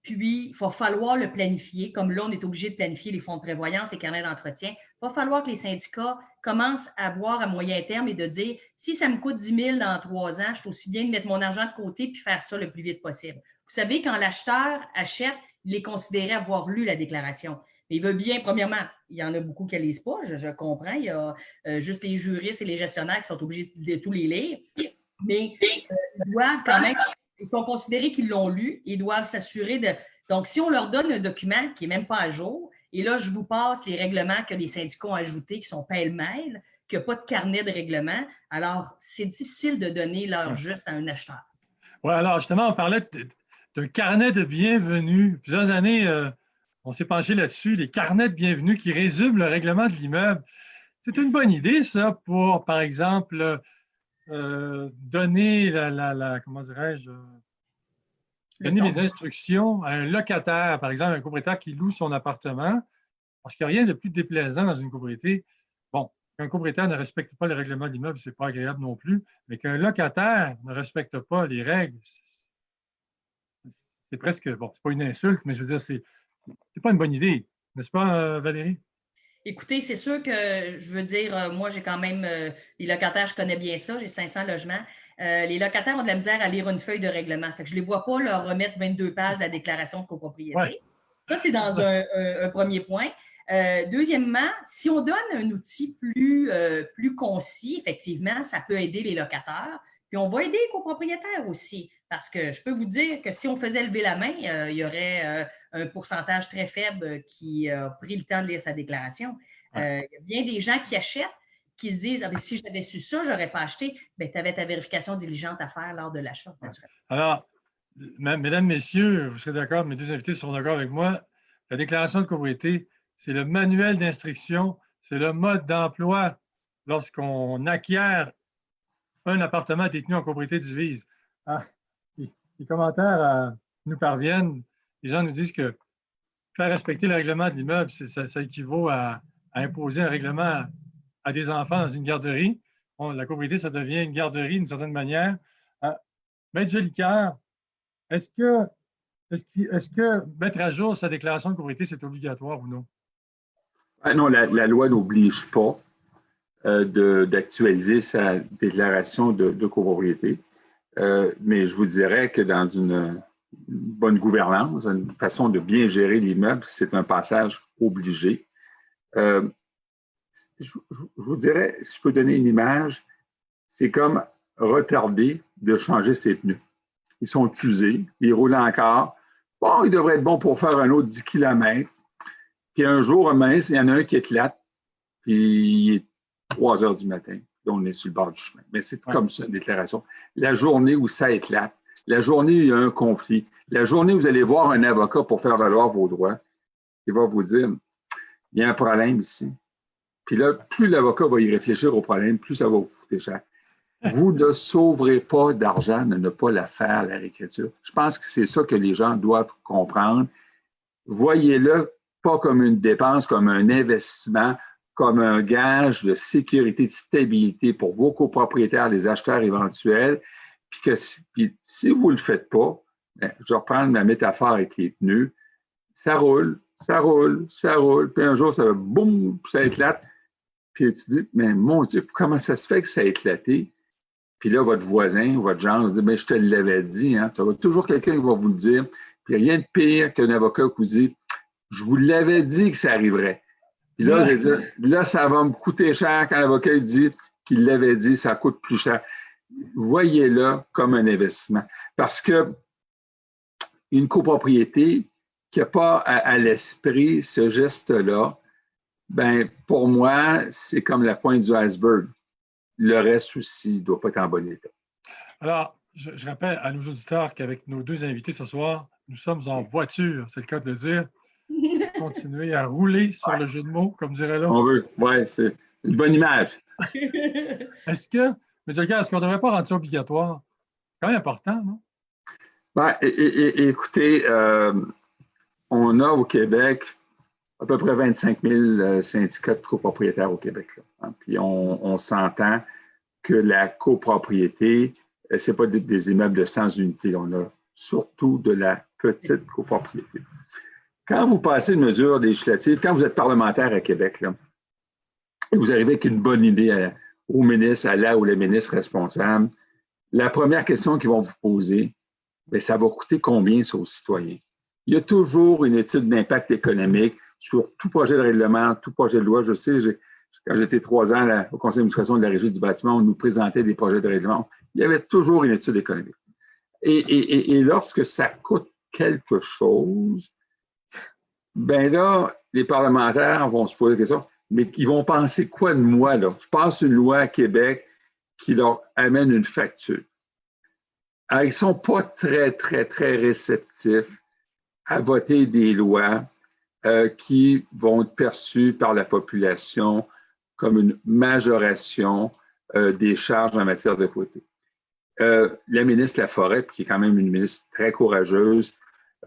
S3: Puis, il va falloir le planifier. Comme là, on est obligé de planifier les fonds de prévoyance, les carnets d'entretien. Il va falloir que les syndicats commencent à voir à moyen terme et de dire, si ça me coûte 10 000 dans 3 ans, je suis aussi bien de mettre mon argent de côté puis faire ça le plus vite possible. Vous savez, quand l'acheteur achète, il est considéré avoir lu la déclaration. Mais il veut bien, premièrement, il y en a beaucoup qui ne lisent pas, je comprends. Il y a juste les juristes et les gestionnaires qui sont obligés de tous les lire. Mais ils doivent quand même... Ils sont considérés qu'ils l'ont lu. Ils doivent s'assurer de... Donc, si on leur donne un document qui n'est même pas à jour, et là, je vous passe les règlements que les syndicats ont ajoutés, qui sont pêle-mêle, qu'il n'y a pas de carnet de règlement, alors c'est difficile de donner l'heure juste à un acheteur.
S1: Oui, alors justement, on parlait d'un carnet de bienvenue. Plusieurs années, on s'est penché là-dessus, les carnets de bienvenue qui résument le règlement de l'immeuble. C'est une bonne idée, ça, pour, par exemple, donner comment dirais-je, donner les instructions à un locataire, par exemple, un propriétaire qui loue son appartement, parce qu'il n'y a rien de plus déplaisant dans une copropriété. Bon, qu'un propriétaire ne respecte pas les règlements de l'immeuble, ce n'est pas agréable non plus, mais qu'un locataire ne respecte pas les règles, c'est presque, bon, c'est pas une insulte, mais je veux dire, c'est pas une bonne idée, n'est-ce pas, Valérie?
S3: Écoutez, c'est sûr que, je veux dire, moi, j'ai quand même, les locataires, je connais bien ça, j'ai 500 logements. Les locataires ont de la misère à lire une feuille de règlement. Fait que je ne les vois pas leur remettre 22 pages de la déclaration de copropriété. Ouais. Ça, c'est dans un premier point. Deuxièmement, si on donne un outil plus concis, effectivement, ça peut aider les locataires. Puis on va aider les copropriétaires aussi. Parce que je peux vous dire que si on faisait lever la main, il y aurait un pourcentage très faible qui a pris le temps de lire sa déclaration. Il y a bien des gens qui achètent, qui se disent, ah, si j'avais su ça, je n'aurais pas acheté. Bien, tu avais ta vérification diligente à faire lors de l'achat.
S1: Alors, mesdames, messieurs, vous serez d'accord, mes deux invités seront d'accord avec moi, la déclaration de copropriété, c'est le manuel d'instruction, c'est le mode d'emploi lorsqu'on acquiert un appartement détenu en copropriété divise. Ah, les commentaires nous parviennent. Les gens nous disent que faire respecter le règlement de l'immeuble, ça équivaut à imposer un règlement à des enfants dans une garderie. Bon, la copropriété, ça devient une garderie d'une certaine manière. Maître Jolicoeur, est-ce que mettre à jour sa déclaration de copropriété, c'est obligatoire ou non?
S2: Non, la loi n'oblige pas d'actualiser sa déclaration de copropriété. Mais je vous dirais que dans une bonne gouvernance, une façon de bien gérer l'immeuble, c'est un passage obligé. Je vous dirais, si je peux donner une image, c'est comme retarder de changer ses pneus. Ils sont usés, ils roulent encore. Bon, ils devraient être bons pour faire un autre 10 km. Puis un jour, mince, il y en a un qui éclate, puis il est 3 heures du matin. Puis on est sur le bord du chemin. Mais c'est comme ça, une déclaration. La journée où ça éclate, la journée où il y a un conflit, la journée où vous allez voir un avocat pour faire valoir vos droits, il va vous dire, il y a un problème ici. Puis là, plus l'avocat va y réfléchir au problème, plus ça va vous coûter cher. Vous ne sauverez pas d'argent de ne pas la faire, la réécriture. Je pense que c'est ça que les gens doivent comprendre. Voyez-le pas comme une dépense, comme un investissement, comme un gage de sécurité, de stabilité pour vos copropriétaires, les acheteurs éventuels. Puis si vous ne le faites pas, bien, je vais reprendre ma métaphore avec les pneus, ça roule, ça roule, ça roule, puis un jour, ça va boum, puis ça éclate. Puis tu dis, mais mon Dieu, comment ça se fait que ça a éclaté? Puis là, votre voisin, votre genre, vous dit, mais je te l'avais dit, hein. Tu auras toujours quelqu'un qui va vous le dire. Puis rien de pire qu'un avocat qui vous dit, je vous l'avais dit que ça arriverait. Puis là, je vais dire, là, ça va me coûter cher quand l'avocat dit qu'il l'avait dit, ça coûte plus cher. Voyez-le comme un investissement. Parce que une copropriété qui n'a pas à l'esprit ce geste-là, ben pour moi, c'est comme la pointe du iceberg. Le reste aussi ne doit pas être en bon état.
S1: Alors, je rappelle à nos auditeurs qu'avec nos deux invités ce soir, nous sommes en voiture, c'est le cas de le dire. Continuer à rouler sur le jeu de mots, comme dirait l'autre.
S2: On veut, oui, c'est une bonne image.
S1: Est-ce qu'on ne devrait pas rendre ça obligatoire? C'est quand même important, non?
S2: Ben, écoutez, on a au Québec à peu près 25 000 syndicats de copropriétaires au Québec. Là, hein. Puis on s'entend que la copropriété, ce n'est pas des immeubles de 100 unités. On a surtout de la petite copropriété. Quand vous passez une mesure législative, quand vous êtes parlementaire à Québec, là, et vous arrivez avec une bonne idée au ministre, à la ou les ministres responsables, la première question qu'ils vont vous poser, bien, ça va coûter combien ça aux citoyens? Il y a toujours une étude d'impact économique sur tout projet de règlement, tout projet de loi. Je sais, quand j'étais 3 ans au conseil d'administration de la Régie du bâtiment, on nous présentait des projets de règlement. Il y avait toujours une étude économique. Et lorsque ça coûte quelque chose, bien là, les parlementaires vont se poser la question, mais ils vont penser quoi de moi, là? Je passe une loi à Québec qui leur amène une facture. Alors, ils ne sont pas très, très, très réceptifs à voter des lois qui vont être perçues par la population comme une majoration des charges en matière de côté. La ministre Laforêt, qui est quand même une ministre très courageuse,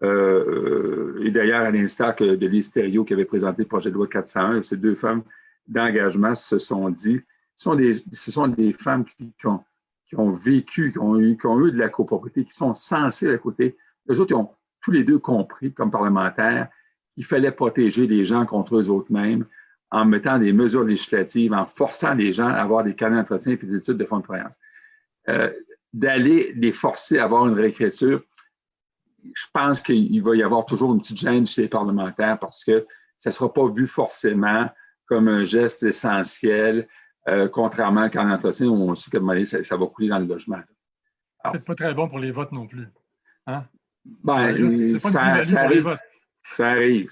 S2: et d'ailleurs à l'instar de Lise Thériault qui avait présenté le projet de loi 401, ces deux femmes d'engagement se sont dit, ce sont des femmes qui ont vécu, qui ont eu de la copropriété, qui sont censées à côté. Eux autres, ils ont tous les deux compris, comme parlementaires, qu'il fallait protéger les gens contre eux-mêmes en mettant des mesures législatives, en forçant les gens à avoir des carnets d'entretien et des études de fonds de croyance. D'aller les forcer à avoir une réécriture, je pense qu'il va y avoir toujours une petite gêne chez les parlementaires parce que ça ne sera pas vu forcément comme un geste essentiel, contrairement à carnet d'entretien où on sait que ça va couler dans le logement.
S1: C'est pas très bon pour les votes non plus. Hein?
S2: Ben, ça arrive,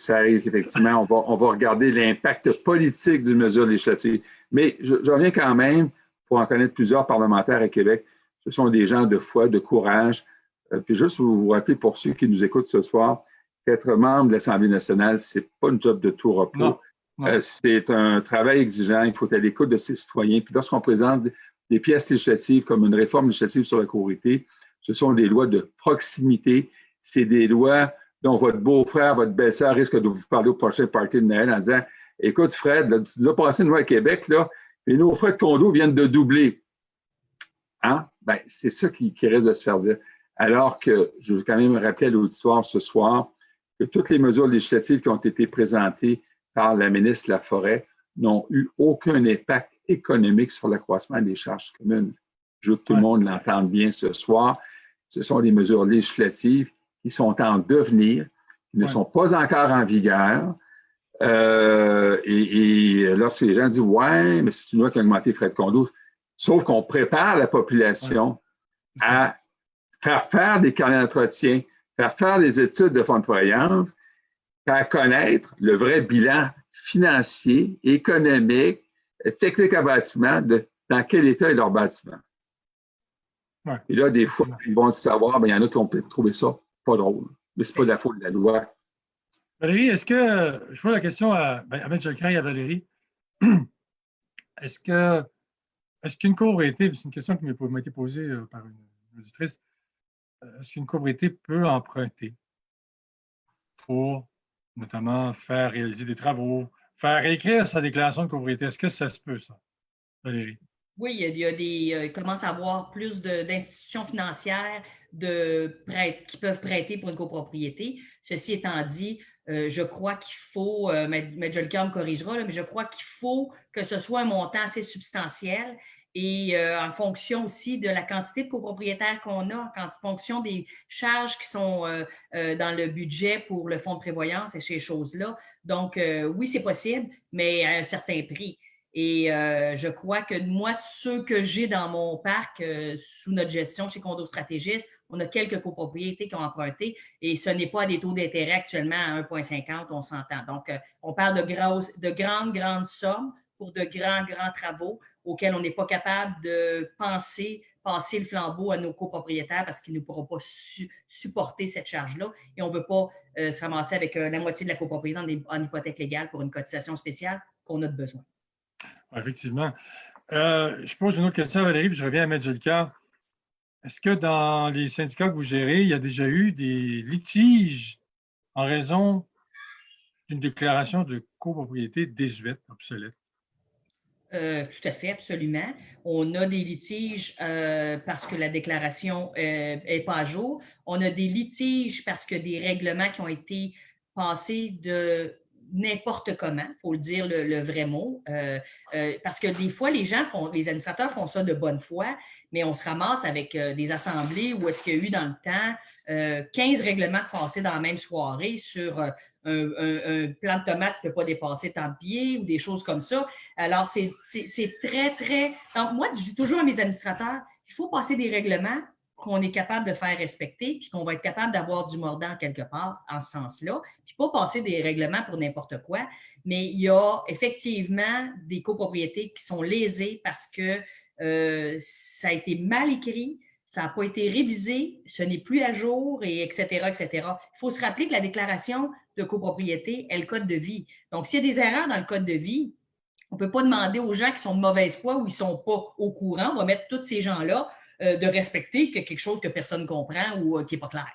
S2: effectivement. On va regarder l'impact politique d'une mesure législative. Mais je reviens quand même, pour en connaître plusieurs parlementaires à Québec, ce sont des gens de foi, de courage. Puis juste vous rappeler pour ceux qui nous écoutent ce soir, qu'être membre de l'Assemblée nationale, ce n'est pas une job de tout repos. Non. C'est un travail exigeant. Il faut être à l'écoute de ses citoyens. Puis lorsqu'on présente des pièces législatives comme une réforme législative sur la copropriété, ce sont des lois de proximité. C'est des lois dont votre beau-frère, votre belle-sœur risque de vous parler au prochain party de Noël en disant « Écoute, Fred, là, tu nous as passé une loi à Québec, là, et nos frais de condo viennent de doubler. » Hein? Ben, c'est ça qui risque de se faire dire. Alors que je veux quand même rappeler à l'auditoire ce soir que toutes les mesures législatives qui ont été présentées par la ministre Laforêt n'ont eu aucun impact économique sur l'accroissement des charges communes. Je veux que tout le monde l'entende bien ce soir. Ce sont des mesures législatives qui sont en devenir, qui ne sont pas encore en vigueur. Et lorsque les gens disent « Ouais, mais c'est une loi qui a augmenté les frais de condo », sauf qu'on prépare la population à faire des carnets d'entretien, faire des études de fonds de croyance, faire connaître le vrai bilan financier, économique, technique à bâtiment, dans quel état est leur bâtiment. Ouais. Et là, des fois, ils vont se savoir, il y en a qui ont peut-être trouvé ça pas drôle, mais ce n'est pas de la faute de la loi.
S1: Valérie, est-ce que, je pose la question à M. Jolquin et à Valérie, est-ce qu'une copropriété, c'est une question qui m'a été posée par une auditrice, est-ce qu'une copropriété peut emprunter pour notamment faire réaliser des travaux, faire réécrire sa déclaration de copropriété? Est-ce que ça se peut, ça, Valérie?
S3: Oui, il commence à avoir plus d'institutions financières qui peuvent prêter pour une copropriété. Ceci étant dit, je crois qu'il faut, M. Jolquin me corrigera, là, mais je crois qu'il faut que ce soit un montant assez substantiel et en fonction aussi de la quantité de copropriétaires qu'on a, en fonction des charges qui sont dans le budget pour le fonds de prévoyance et ces choses-là. Donc, oui, c'est possible, mais à un certain prix. Et je crois que moi, ceux que j'ai dans mon parc, sous notre gestion chez Condo Stratégiste, on a quelques copropriétés qui ont emprunté et ce n'est pas à des taux d'intérêt actuellement à 1,50, on s'entend. Donc, on parle de grandes sommes pour de grands travaux auxquels on n'est pas capable de passer le flambeau à nos copropriétaires parce qu'ils ne pourront pas supporter cette charge-là et on ne veut pas se ramasser avec la moitié de la copropriété en hypothèque légale pour une cotisation spéciale qu'on a de besoin.
S1: Effectivement. Je pose une autre question à Valérie, puis je reviens à M. Jolquin. Est-ce que dans les syndicats que vous gérez, il y a déjà eu des litiges en raison d'une déclaration de copropriété désuète, obsolète?
S3: Tout à fait, absolument. On a des litiges parce que la déclaration n'est pas à jour. On a des litiges parce que des règlements qui ont été passés de n'importe comment, il faut le dire le vrai mot, parce que des fois, les administrateurs font ça de bonne foi, mais on se ramasse avec des assemblées où est-ce qu'il y a eu dans le temps 15 règlements passés dans la même soirée sur un plant de tomate qui ne peut pas dépasser tant de pieds ou des choses comme ça. Alors, c'est très, très... Donc, moi, je dis toujours à mes administrateurs, il faut passer des règlements qu'on est capable de faire respecter, puis qu'on va être capable d'avoir du mordant quelque part en ce sens-là, puis pas passer des règlements pour n'importe quoi. Mais il y a effectivement des copropriétés qui sont lésées parce que ça a été mal écrit, ça n'a pas été révisé, ce n'est plus à jour, et etc., etc. Il faut se rappeler que la déclaration de copropriété est le code de vie. Donc, s'il y a des erreurs dans le code de vie, on ne peut pas demander aux gens qui sont de mauvaise foi ou ils ne sont pas au courant, on va mettre tous ces gens-là de respecter quelque chose que personne ne comprend ou qui n'est pas clair.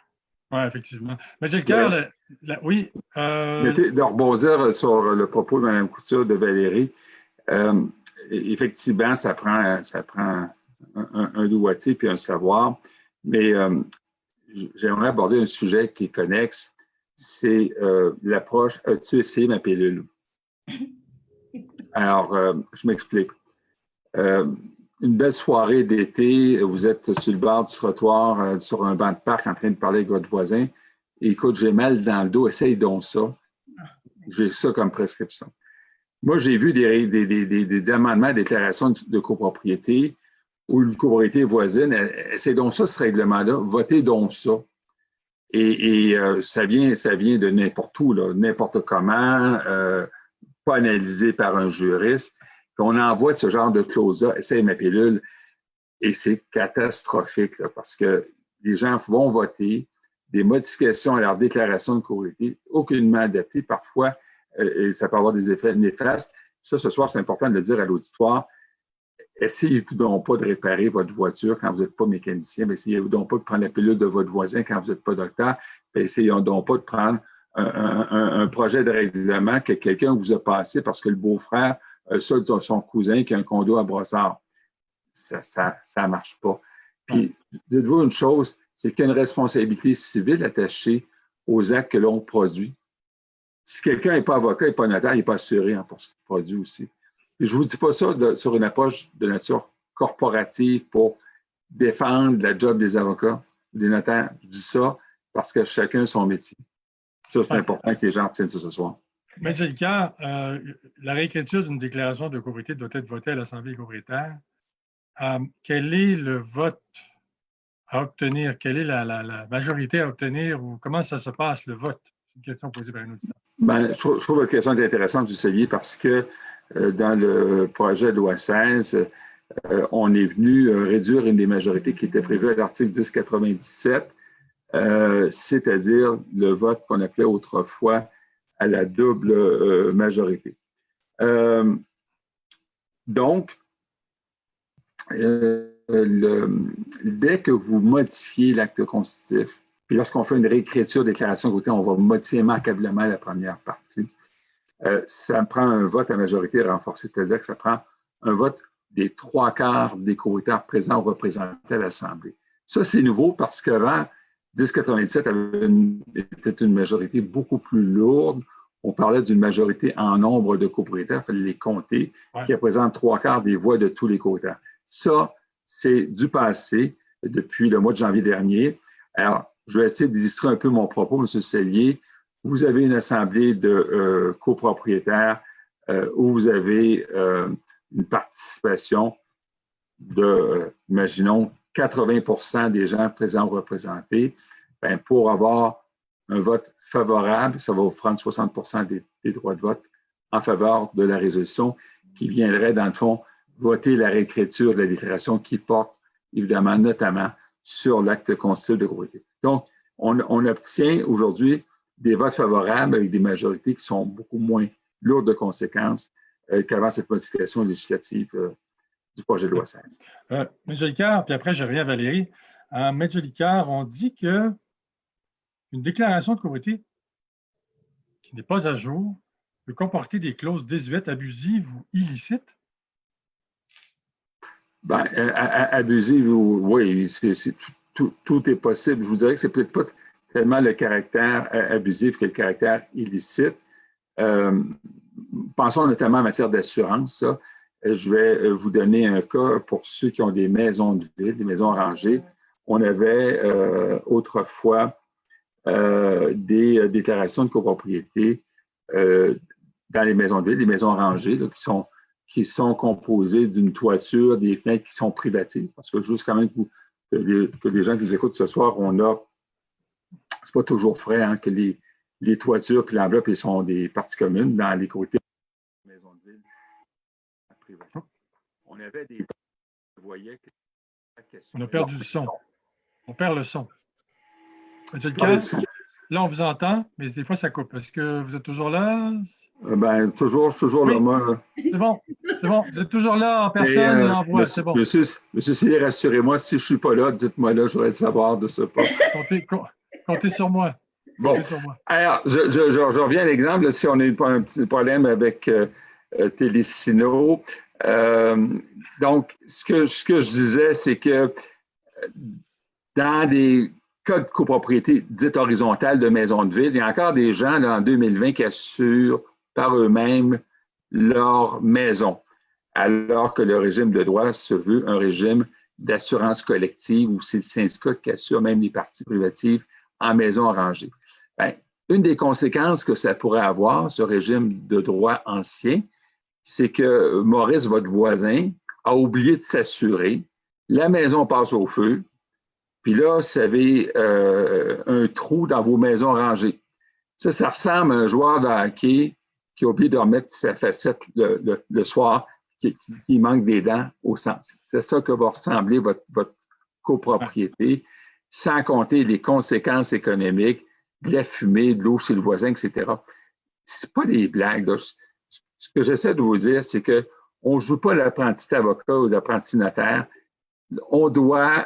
S1: Oui, effectivement. Mais j'ai le cœur, oui.
S2: De rebondir sur le propos de Mme Couture, de Valérie, effectivement, ça prend un doigté puis un savoir, mais j'aimerais aborder un sujet qui est connexe, c'est l'approche « As-tu essayé ma pilule? » Alors, je m'explique. Une belle soirée d'été, vous êtes sur le bord du trottoir, sur un banc de parc en train de parler avec votre voisin. Et écoute, j'ai mal dans le dos, essaye donc ça. J'ai ça comme prescription. Moi, j'ai vu des amendements, des déclarations de copropriété où une copropriété voisine, essaye donc ça, ce règlement-là, votez donc ça. Et ça vient de n'importe où, n'importe comment, pas analysé par un juriste. On envoie ce genre de clause-là, essaye ma pilule, et c'est catastrophique là, parce que les gens vont voter des modifications à leur déclaration de copropriété aucunement adaptées, parfois, et ça peut avoir des effets néfastes. Ça, ce soir, c'est important de le dire à l'auditoire. Essayez donc pas de réparer votre voiture quand vous n'êtes pas mécanicien, mais essayez donc pas de prendre la pilule de votre voisin quand vous n'êtes pas docteur. Essayons donc pas de prendre un projet de règlement que quelqu'un vous a passé parce que le beau-frère ça de son cousin qui a un condo à Brossard. Ça marche pas. Puis, dites-vous une chose, c'est qu'il y a une responsabilité civile attachée aux actes que l'on produit. Si quelqu'un n'est pas avocat, n'est pas notaire, il n'est pas assuré pour ce qu'il produit aussi. Puis, je ne vous dis pas ça sur une approche de nature corporative pour défendre la job des avocats, des notaires. Je dis ça parce que chacun a son métier. Ça, c'est important que les gens retiennent ça ce soir.
S1: M. Licard, la réécriture d'une déclaration de copropriété doit être votée à l'Assemblée copropriétaire. Quel est le vote à obtenir? Quelle est la majorité à obtenir ou comment ça se passe, le vote? C'est une question posée par un auditeur.
S2: Ben, je trouve la question intéressante, Jusselier, parce que dans le projet de loi 16, on est venu réduire une des majorités qui était prévue à l'article 1097, c'est-à-dire le vote qu'on appelait autrefois à la double majorité. Donc, dès que vous modifiez l'acte constitutif, puis lorsqu'on fait une réécriture de déclaration de côté, on va modifier immanquablement la première partie. Ça prend un vote à majorité renforcée, c'est-à-dire que ça prend un vote des 3/4 des copropriétaires présents ou représentés à l'Assemblée. Ça, c'est nouveau parce qu'avant, 1097 était une majorité beaucoup plus lourde. On parlait d'une majorité en nombre de copropriétaires, il fallait les compter, qui représentent 3/4 des voix de tous les copropriétaires. Ça, c'est du passé depuis le mois de janvier dernier. Alors, je vais essayer d'illustrer un peu mon propos, M. Sellier. Vous avez une assemblée de copropriétaires où vous avez une participation de, imaginons, 80 des gens présents ou représentés. Bien, pour avoir un vote favorable, ça va vous prendre 60 des droits de vote en faveur de la résolution qui viendrait, dans le fond, voter la réécriture de la déclaration qui porte, évidemment, notamment sur l'acte constitutif de copropriété. Donc, on obtient aujourd'hui des votes favorables avec des majorités qui sont beaucoup moins lourdes de conséquences qu'avant cette modification législative du projet de loi 16.
S1: M. Licard, puis après, je reviens à Valérie. M. Licard, on dit qu'une déclaration de copropriété qui n'est pas à jour peut comporter des clauses désuètes, abusives ou illicites?
S2: Bien, abusive, oui, tout est possible. Je vous dirais que c'est peut-être pas tellement le caractère abusif que le caractère illicite. Pensons notamment en matière d'assurance. Je vais vous donner un cas pour ceux qui ont des maisons de ville, des maisons rangées. On avait autrefois des déclarations de copropriété dans les maisons de ville, des maisons rangées là, qui sont composées d'une toiture, des fenêtres qui sont privatives. Parce que juste quand même que les gens qui nous écoutent ce soir, c'est pas toujours vrai hein, que les toitures et l'enveloppe sont des parties communes dans les côtés des maisons de ville privées. On avait des... Vous voyez que
S1: on a perdu le son. On perd le son. Là, on vous entend, mais des fois, ça coupe. Est-ce que vous êtes toujours là?
S2: Ben, toujours
S1: oui.
S2: là, moi.
S1: C'est bon. Vous êtes toujours là en personne et en voix, c'est bon.
S2: Monsieur Sellier, rassurez-moi, si je ne suis pas là, dites-moi là, je voudrais savoir de ce pas.
S1: Comptez sur moi.
S2: Bon. Alors, je reviens à l'exemple. Si on a eu un petit problème avec Télécino. Donc, ce que je disais, c'est que dans des cas de copropriété dite horizontale de maisons de ville, il y a encore des gens là, en 2020 qui assurent par eux-mêmes leur maison, alors que le régime de droit se veut un régime d'assurance collective où c'est le syndicat qui assure même les parties privatives en maison rangée. Bien, une des conséquences que ça pourrait avoir, ce régime de droit ancien, c'est que Maurice, votre voisin, a oublié de s'assurer, la maison passe au feu, puis là, vous avez un trou dans vos maisons rangées. Ça ressemble à un joueur de hockey qui a oublié de remettre sa facette le soir, qui manque des dents au centre. C'est ça que va ressembler votre copropriété, sans compter les conséquences économiques, de la fumée, de l'eau chez le voisin, etc. Ce n'est pas des blagues. Là. Ce que j'essaie de vous dire, c'est qu'on ne joue pas l'apprenti avocat ou l'apprenti notaire. On doit,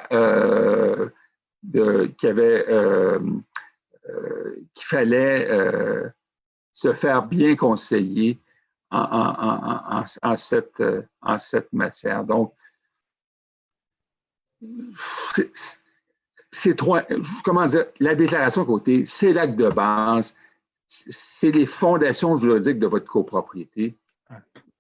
S2: qui avait qu'il fallait se faire bien conseiller en cette matière. Donc, comment dire, la déclaration côté, c'est l'acte de base, c'est les fondations juridiques de votre copropriété.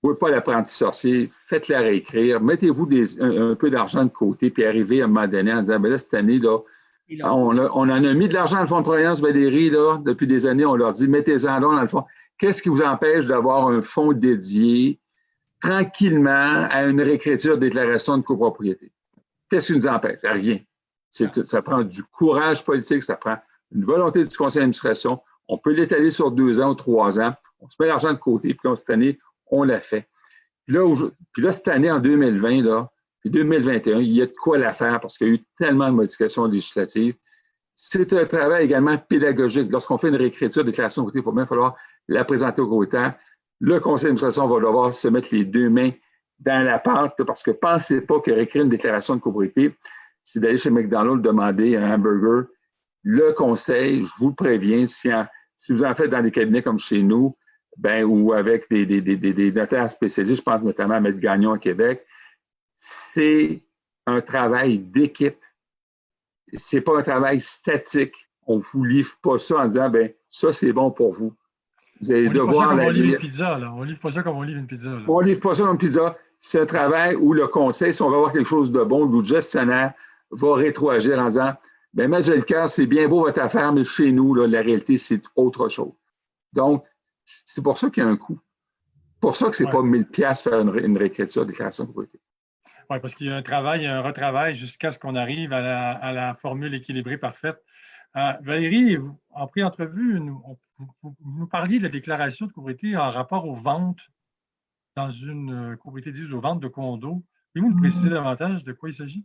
S2: Vous ne pouvez pas l'apprenti sorcier, faites-la réécrire, mettez-vous un peu d'argent de côté, puis arrivez à un moment donné en disant, ben là, cette année, là, on en a mis de l'argent dans le fonds de prévoyance, Valérie, là, depuis des années, on leur dit, mettez-en là dans le fond. Qu'est-ce qui vous empêche d'avoir un fonds dédié tranquillement à une réécriture de déclaration de copropriété? Qu'est-ce qui nous empêche? Rien. Ça prend du courage politique, ça prend une volonté du conseil d'administration. On peut l'étaler sur 2 ans ou 3 ans. On se met l'argent de côté, puis là, cette année, on l'a fait. Puis là, cette année, en 2020, là, puis 2021, il y a de quoi la faire parce qu'il y a eu tellement de modifications législatives. C'est un travail également pédagogique. Lorsqu'on fait une réécriture de déclaration de côté, il faut bien falloir la présenter au courtier. Le conseil d'administration va devoir se mettre les 2 mains dans la pâte parce que pensez pas que réécrire une déclaration de copropriété, c'est d'aller chez McDonald's demander un hamburger. Le conseil, je vous le préviens, si vous en faites dans des cabinets comme chez nous, ben, ou avec des notaires spécialisés, je pense notamment à Maître Gagnon à Québec, c'est un travail d'équipe. C'est pas un travail statique. On ne vous livre pas ça en disant, ben, ça, c'est bon pour vous. Vous allez devoir
S1: on livre une pizza, là. On ne livre pas ça comme on livre une pizza. Là.
S2: On ne livre pas ça comme une pizza. C'est un travail où le conseil, si on va avoir quelque chose de bon, le gestionnaire va rétroagir en disant, ben, Maître Jolicoeur, c'est bien beau votre affaire, mais chez nous, là, la réalité, c'est autre chose. Donc, c'est pour ça qu'il y a un coût. C'est pour ça que ce n'est pas 1 000 $ faire une réécriture de déclaration de propriété.
S1: Oui, parce qu'il y a un travail, il y a un retravail jusqu'à ce qu'on arrive à la formule équilibrée parfaite. Valérie, en pré-entrevue, vous nous parliez de la déclaration de copropriété en rapport aux ventes dans une copropriété, aux ventes de condos. Pouvez-vous nous préciser davantage de quoi il s'agit?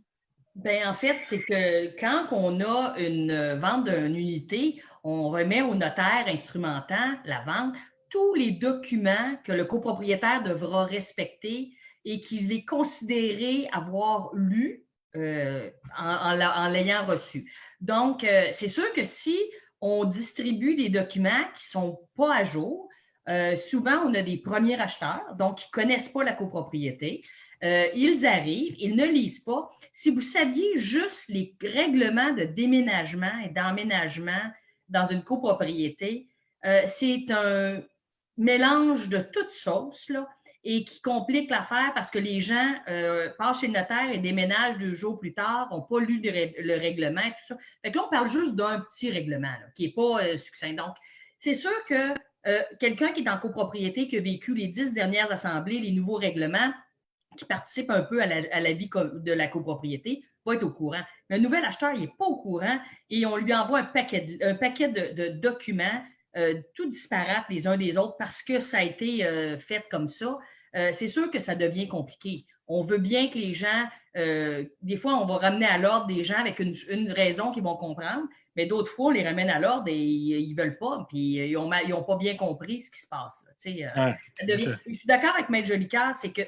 S3: Bien, en fait, c'est que quand on a une vente d'une unité, on remet au notaire instrumentant la vente tous les documents que le copropriétaire devra respecter et qu'il est considéré avoir lu en l'ayant reçu. Donc, c'est sûr que si on distribue des documents qui ne sont pas à jour, souvent, on a des premiers acheteurs, donc qui ne connaissent pas la copropriété. Ils arrivent, ils ne lisent pas. Si vous saviez juste les règlements de déménagement et d'emménagement dans une copropriété, c'est un mélange de toutes sauces là, et qui complique l'affaire parce que les gens passent chez le notaire et déménagent 2 jours plus tard, n'ont pas lu le règlement et tout ça. Fait que là, on parle juste d'un petit règlement là, qui n'est pas succinct. Donc, c'est sûr que quelqu'un qui est en copropriété, qui a vécu les 10 dernières assemblées, les nouveaux règlements, qui participe un peu à la vie de la copropriété, va être au courant. Mais un nouvel acheteur, il n'est pas au courant et on lui envoie un paquet de documents tout disparates les uns des autres parce que ça a été fait comme ça. C'est sûr que ça devient compliqué. On veut bien que les gens, des fois, on va ramener à l'ordre des gens avec une raison qu'ils vont comprendre, mais d'autres fois, on les ramène à l'ordre et ils ne veulent pas, puis ils n'ont pas bien compris ce qui se passe. Je suis d'accord avec Maître Jolicoeur, c'est que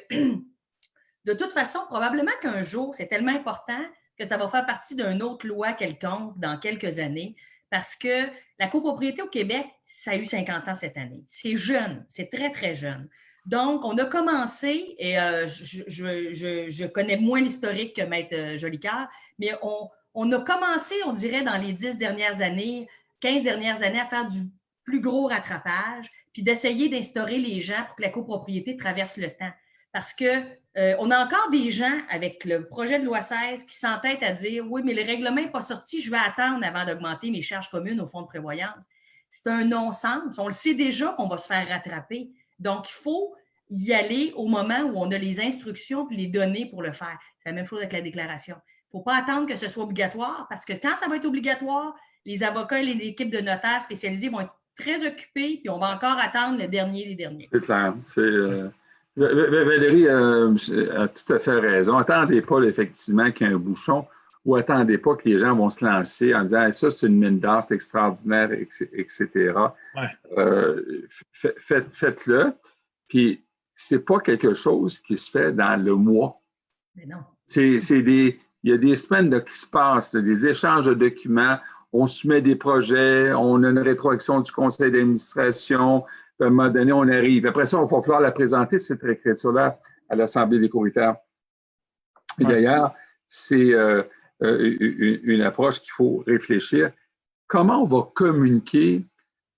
S3: de toute façon, probablement qu'un jour, c'est tellement important que ça va faire partie d'une autre loi quelconque dans quelques années parce que la copropriété au Québec, ça a eu 50 ans cette année. C'est jeune, c'est très, très jeune. Donc, on a commencé, et je connais moins l'historique que Maître Jolicoeur, mais on a commencé, on dirait, dans les 10 dernières années, 15 dernières années, à faire du plus gros rattrapage, puis d'essayer d'instaurer les gens pour que la copropriété traverse le temps. Parce qu'on a encore des gens avec le projet de loi 16 qui s'entêtent à dire « Oui, mais le règlement n'est pas sorti, je vais attendre avant d'augmenter mes charges communes au fonds de prévoyance. » C'est un non-sens. On le sait déjà qu'on va se faire rattraper. Donc, il faut y aller au moment où on a les instructions et les données pour le faire. C'est la même chose avec la déclaration. Il ne faut pas attendre que ce soit obligatoire parce que quand ça va être obligatoire, les avocats et les équipes de notaires spécialisés vont être très occupés puis on va encore attendre le dernier des derniers.
S2: C'est clair. Valérie a tout à fait raison. Attendez pas effectivement qu'il y ait un bouchon ou attendez pas que les gens vont se lancer en disant ça, c'est une mine d'or, c'est extraordinaire, etc. Ouais. Faites-le. Puis, c'est pas quelque chose qui se fait dans le mois.
S3: Mais non.
S2: Il y a des semaines qui se passent, des échanges de documents. on soumet des projets, on a une rétroaction du conseil d'administration, à un moment donné, on arrive. Après ça, il va falloir la présenter, cette réécriture-là, à l'Assemblée des copropriétaires. Et d'ailleurs, c'est une approche qu'il faut réfléchir. Comment on va communiquer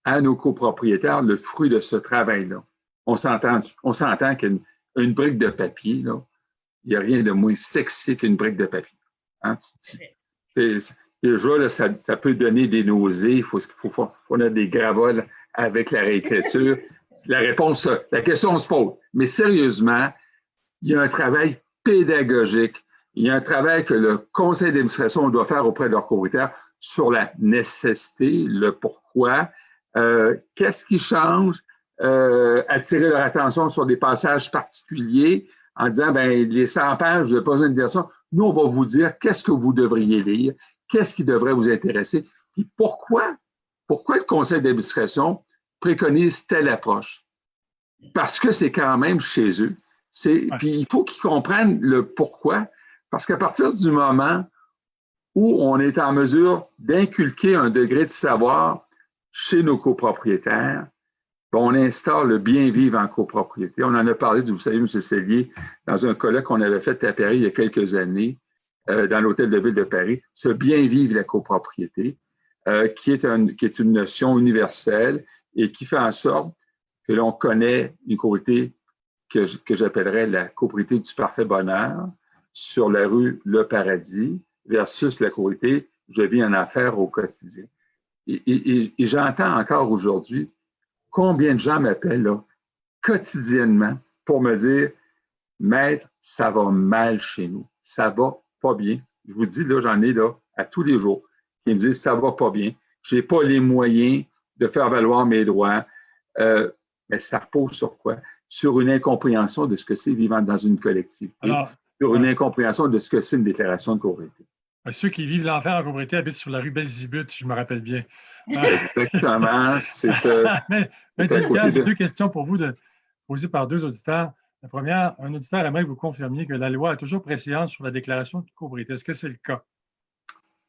S2: à nos copropriétaires le fruit de ce travail-là? On s'entend qu'une brique de papier, là, il n'y a rien de moins sexy qu'une brique de papier. Hein? Déjà, là, ça peut donner des nausées. Il faut on a des gravoles avec la réécriture. La question se pose. Mais sérieusement, il y a un travail pédagogique. Il y a un travail que le conseil d'administration doit faire auprès de leurs copropriétaires sur la nécessité, le pourquoi, qu'est-ce qui change, attirer leur attention sur des passages particuliers en disant, ben les 100 pages de besoin de direction, nous, on va vous dire qu'est-ce que vous devriez lire, qu'est-ce qui devrait vous intéresser, puis pourquoi le conseil d'administration préconise telle approche? Parce que c'est quand même chez eux. Puis il faut qu'ils comprennent le pourquoi, parce qu'à partir du moment où on est en mesure d'inculquer un degré de savoir chez nos copropriétaires, on instaure le bien-vivre en copropriété. On en a parlé, vous savez, M. Sellier, dans un colloque qu'on avait fait à Paris il y a quelques années, dans l'Hôtel de Ville de Paris, ce bien-vivre la copropriété, qui est une notion universelle et qui fait en sorte que l'on connaît une copropriété que j'appellerais la copropriété du parfait bonheur sur la rue Le Paradis versus la copropriété je vis en affaires au quotidien. Et j'entends encore aujourd'hui combien de gens m'appellent là, quotidiennement pour me dire « Maître, ça va mal chez nous, ça va pas bien. » Je vous dis, là, j'en ai là à tous les jours qui me disent « Ça va pas bien, je n'ai pas les moyens de faire valoir mes droits. » Mais ça repose sur quoi? Sur une incompréhension de ce que c'est vivre dans une collectivité, sur une incompréhension de ce que c'est une déclaration de copropriété.
S1: Ceux qui vivent l'enfer en copropriété habitent sur la rue Belzébuth, je me rappelle bien.
S2: Exactement.
S1: Mais j'ai deux questions pour vous posées par deux auditeurs. La première, un auditeur aimerait que vous confirmiez que la loi a toujours préséance sur la déclaration de copropriété. Est-ce que c'est le cas?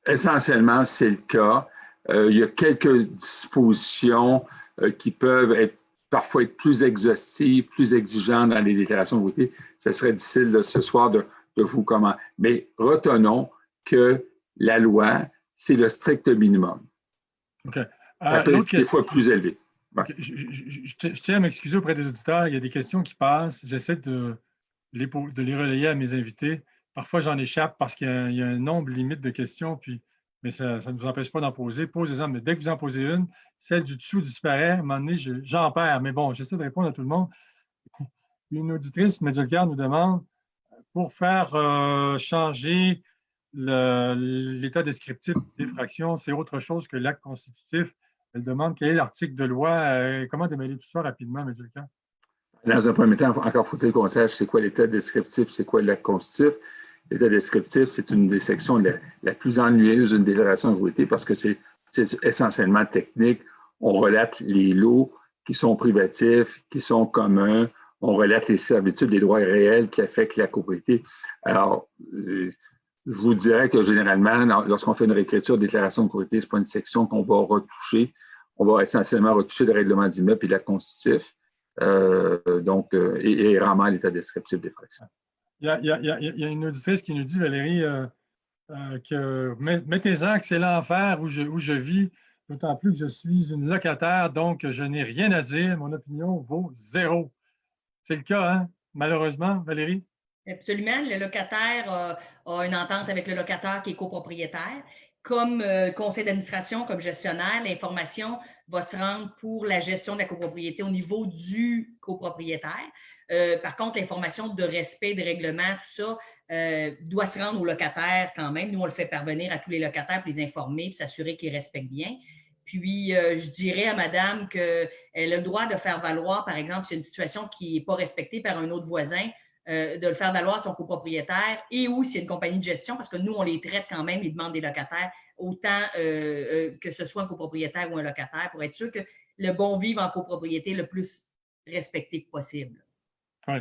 S1: Essentiellement, c'est le cas.
S2: Il y a quelques dispositions qui peuvent parfois être plus exhaustives, plus exigeantes dans les déclarations de copropriété. Ce serait difficile ce soir de vous comment. Mais retenons que la loi, c'est le strict minimum.
S1: OK.
S2: Ça peut être des fois plus élevé.
S1: Okay. Je tiens à m'excuser auprès des auditeurs. Il y a des questions qui passent. J'essaie de les relayer à mes invités. Parfois, j'en échappe parce qu'il y a un nombre limite de questions, mais ça ne vous empêche pas d'en poser. Posez-en, mais dès que vous en posez une, celle du dessous disparaît. À un moment donné, j'en perds. Mais bon, j'essaie de répondre à tout le monde. Une auditrice, Medjolkar, nous demande, pour faire changer l'état descriptif des fractions, c'est autre chose que l'acte constitutif. Elle demande quel est l'article de loi. Comment démêler tout ça rapidement, Medjolkar?
S2: Dans un premier temps, encore faut-il qu'on sache c'est quoi l'état descriptif, c'est quoi l'acte constitutif. L'état descriptif, c'est une des sections la plus ennuyeuse d'une déclaration de copropriété parce que c'est essentiellement technique. On relate les lots qui sont privatifs, qui sont communs. On relate les servitudes, les droits réels qui affectent la copropriété. Alors, je vous dirais que généralement, lorsqu'on fait une réécriture de déclaration de copropriété, ce n'est pas une section qu'on va retoucher. On va essentiellement retoucher le règlement d'immeuble et l'acte constitutif, et rarement l'état descriptif des fractions.
S1: Il y a une auditrice qui nous dit, Valérie, que mettez-en que c'est l'enfer où je vis, d'autant plus que je suis une locataire, donc je n'ai rien à dire. Mon opinion vaut 0. C'est le cas, hein? Malheureusement, Valérie?
S3: Absolument. Le locataire a une entente avec le locataire qui est copropriétaire. Comme conseil d'administration, comme gestionnaire, l'information va se rendre pour la gestion de la copropriété au niveau du copropriétaire. Par contre, l'information de respect, de règlement, tout ça, doit se rendre aux locataires quand même. Nous, on le fait parvenir à tous les locataires pour les informer et s'assurer qu'ils respectent bien. Puis, je dirais à madame qu'elle a le droit de faire valoir, par exemple, s'il y a une situation qui n'est pas respectée par un autre voisin, de le faire valoir à son copropriétaire et ou s'il y a une compagnie de gestion, parce que nous, on les traite quand même, les demandes des locataires, autant que ce soit un copropriétaire ou un locataire, pour être sûr que le bon vivre en copropriété est le plus respecté possible.
S1: Oui.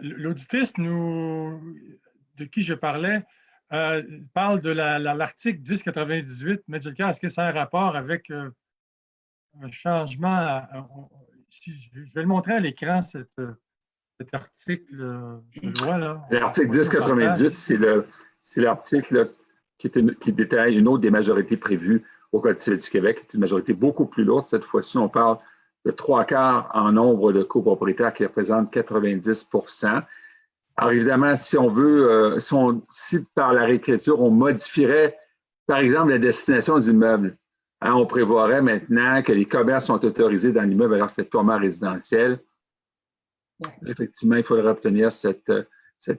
S1: L'auditrice de qui je parlais parle de l'article 1098. Medjelka, est-ce que ça a un rapport avec un changement? Je vais le montrer à l'écran, cet article de loi.
S2: L'article 1098, c'est l'article qui détaille une autre des majorités prévues au Code civil du Québec, qui est une majorité beaucoup plus lourde. Cette fois-ci, on parle de 3/4 en nombre de copropriétaires qui représentent 90 %. Alors évidemment, si on veut, si par la réécriture, on modifierait, par exemple, la destination des immeubles, hein, on prévoirait maintenant que les commerces sont autorisés dans l'immeuble alors que c'est purement résidentiel. Effectivement, il faudrait obtenir cette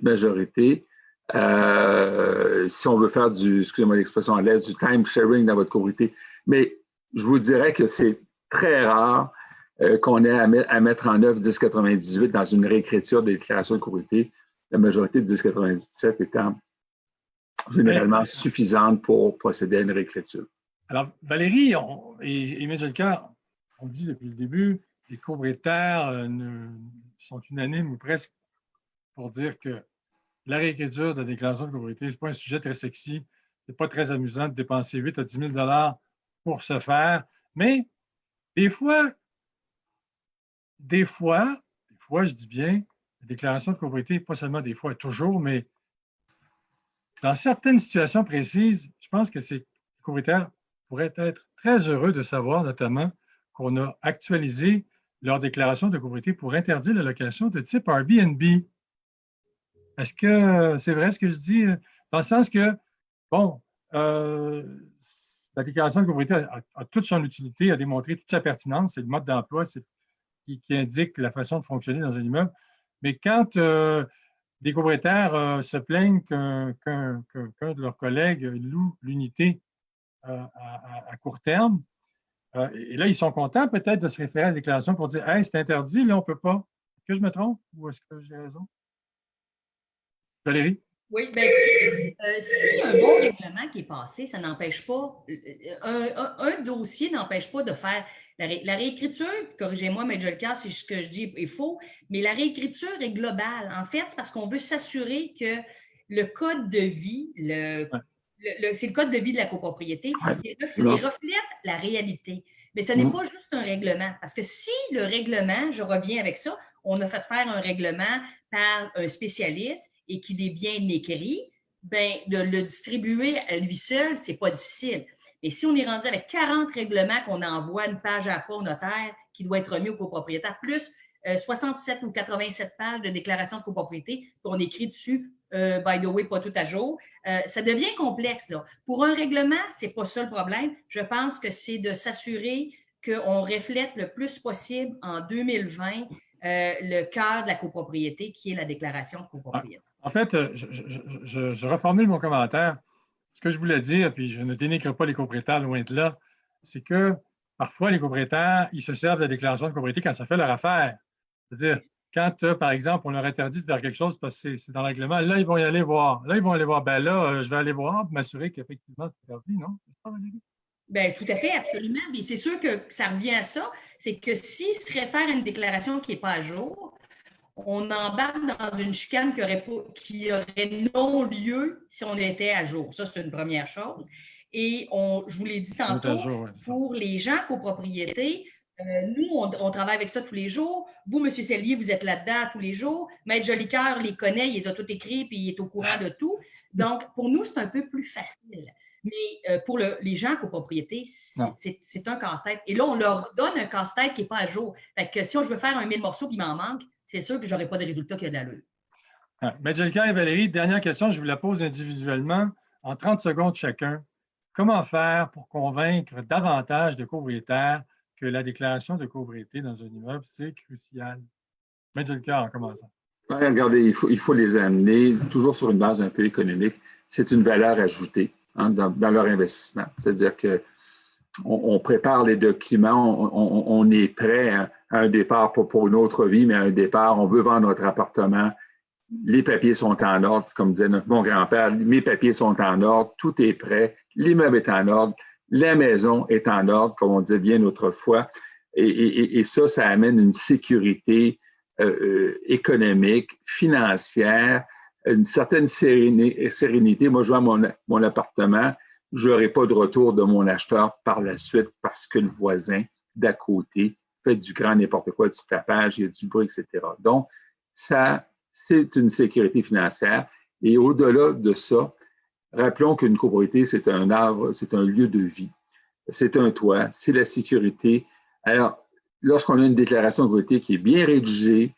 S2: majorité. Si on veut faire excusez-moi l'expression anglaise, du time sharing dans votre copropriété. Mais je vous dirais que c'est très rare qu'on ait à mettre en œuvre 1098 dans une réécriture des déclarations de copropriété, la majorité de 1097 étant généralement suffisante pour procéder à une réécriture.
S1: Alors, Valérie et Medjelka, on dit depuis le début, les copropriétaires sont unanimes ou presque pour dire que la réécriture de la déclaration de copropriété, ce n'est pas un sujet très sexy, ce n'est pas très amusant de dépenser 8 à 10 000 $ pour ce faire, mais des fois, je dis bien, la déclaration de copropriété, pas seulement des fois, toujours, mais dans certaines situations précises, je pense que les copropriétaires pourraient être très heureux de savoir, notamment, qu'on a actualisé leur déclaration de copropriété pour interdire la location de type Airbnb. Est-ce que c'est vrai ce que je dis? Dans le sens que, bon, la déclaration de copropriété a toute son utilité, a démontré toute sa pertinence, c'est le mode d'emploi qui indique la façon de fonctionner dans un immeuble. Mais quand des copropriétaires se plaignent qu'un de leurs collègues loue l'unité à court terme, et là, ils sont contents peut-être de se référer à la déclaration pour dire « Hey, c'est interdit, là, on ne peut pas. » Est-ce que je me trompe ou est-ce que j'ai raison? Valérie?
S3: Oui, bien, s'il y a un bon règlement qui est passé, ça n'empêche pas, un dossier n'empêche pas de faire la réécriture, corrigez-moi, Medjelka, si ce que je dis est faux, mais la réécriture est globale. En fait, c'est parce qu'on veut s'assurer que le code de vie, c'est le code de vie de la copropriété, il reflète la réalité. Mais ce n'est pas juste un règlement, parce que si le règlement, je reviens avec ça, on a fait faire un règlement par un spécialiste et qu'il est bien écrit, bien, de le distribuer à lui seul, ce n'est pas difficile. Et si on est rendu avec 40 règlements qu'on envoie une page à la fois au notaire qui doit être remis au copropriétaire, plus 67 ou 87 pages de déclaration de copropriété qu'on écrit dessus, by the way, pas tout à jour, ça devient complexe, là. Pour un règlement, ce n'est pas ça le problème. Je pense que c'est de s'assurer qu'on reflète le plus possible en 2020 le cœur de la copropriété, qui est la déclaration de copropriété.
S1: En fait, je reformule mon commentaire. Ce que je voulais dire, puis je ne dénigre pas les copropriétaires, loin de là, c'est que parfois, les copropriétaires, ils se servent de la déclaration de copropriété quand ça fait leur affaire. C'est-à-dire, quand, par exemple, on leur interdit de faire quelque chose parce que c'est dans le règlement, là, ils vont y aller voir. Là, ils vont aller voir. Ben là, je vais aller voir pour m'assurer qu'effectivement, c'est interdit, non? C'est pas Valérie?
S3: Bien, tout à fait, absolument. Mais c'est sûr que ça revient à ça, c'est que s'il se réfère à une déclaration qui n'est pas à jour, on embarque dans une chicane qui aurait non lieu si on était à jour. Ça, c'est une première chose. Et je vous l'ai dit tantôt, pour les gens copropriétés, nous, on travaille avec ça tous les jours. Vous, M. Cellier, vous êtes là-dedans tous les jours. Maître Jolicoeur les connaît, il les a tout écrits puis il est au courant de tout. Donc, pour nous, c'est un peu plus facile. Mais pour les gens copropriétés, c'est un casse-tête. Et là, on leur donne un casse-tête qui n'est pas à jour. Fait que si je veux faire 1000 morceaux et il m'en manque, c'est sûr que je n'aurai pas de résultat qui a de l'allure.
S1: Maître Jolicoeur et Valérie, dernière question, je vous la pose individuellement, en 30 secondes chacun. Comment faire pour convaincre davantage de copropriétaires que la déclaration de copropriété dans un immeuble, c'est crucial? Maître Jolicoeur, en commençant.
S2: Ouais, regardez, il faut les amener toujours sur une base un peu économique. C'est une valeur ajoutée dans leur investissement. C'est-à-dire qu'on prépare les documents, on est prêt à un départ, pas pour une autre vie, mais à un départ, on veut vendre notre appartement. Les papiers sont en ordre, comme disait mon grand-père, mes papiers sont en ordre, tout est prêt, l'immeuble est en ordre, la maison est en ordre, comme on disait bien autrefois, et ça amène une sécurité économique, financière, une certaine sérénité. Moi, je vends mon appartement, je n'aurai pas de retour de mon acheteur par la suite parce que le voisin d'à côté fait du grand n'importe quoi, du tapage, il y a du bruit, etc. Donc, ça, c'est une sécurité financière. Et au-delà de ça, rappelons qu'une copropriété, c'est un arbre, c'est un lieu de vie. C'est un toit, c'est la sécurité. Alors, lorsqu'on a une déclaration de copropriété qui est bien rédigée,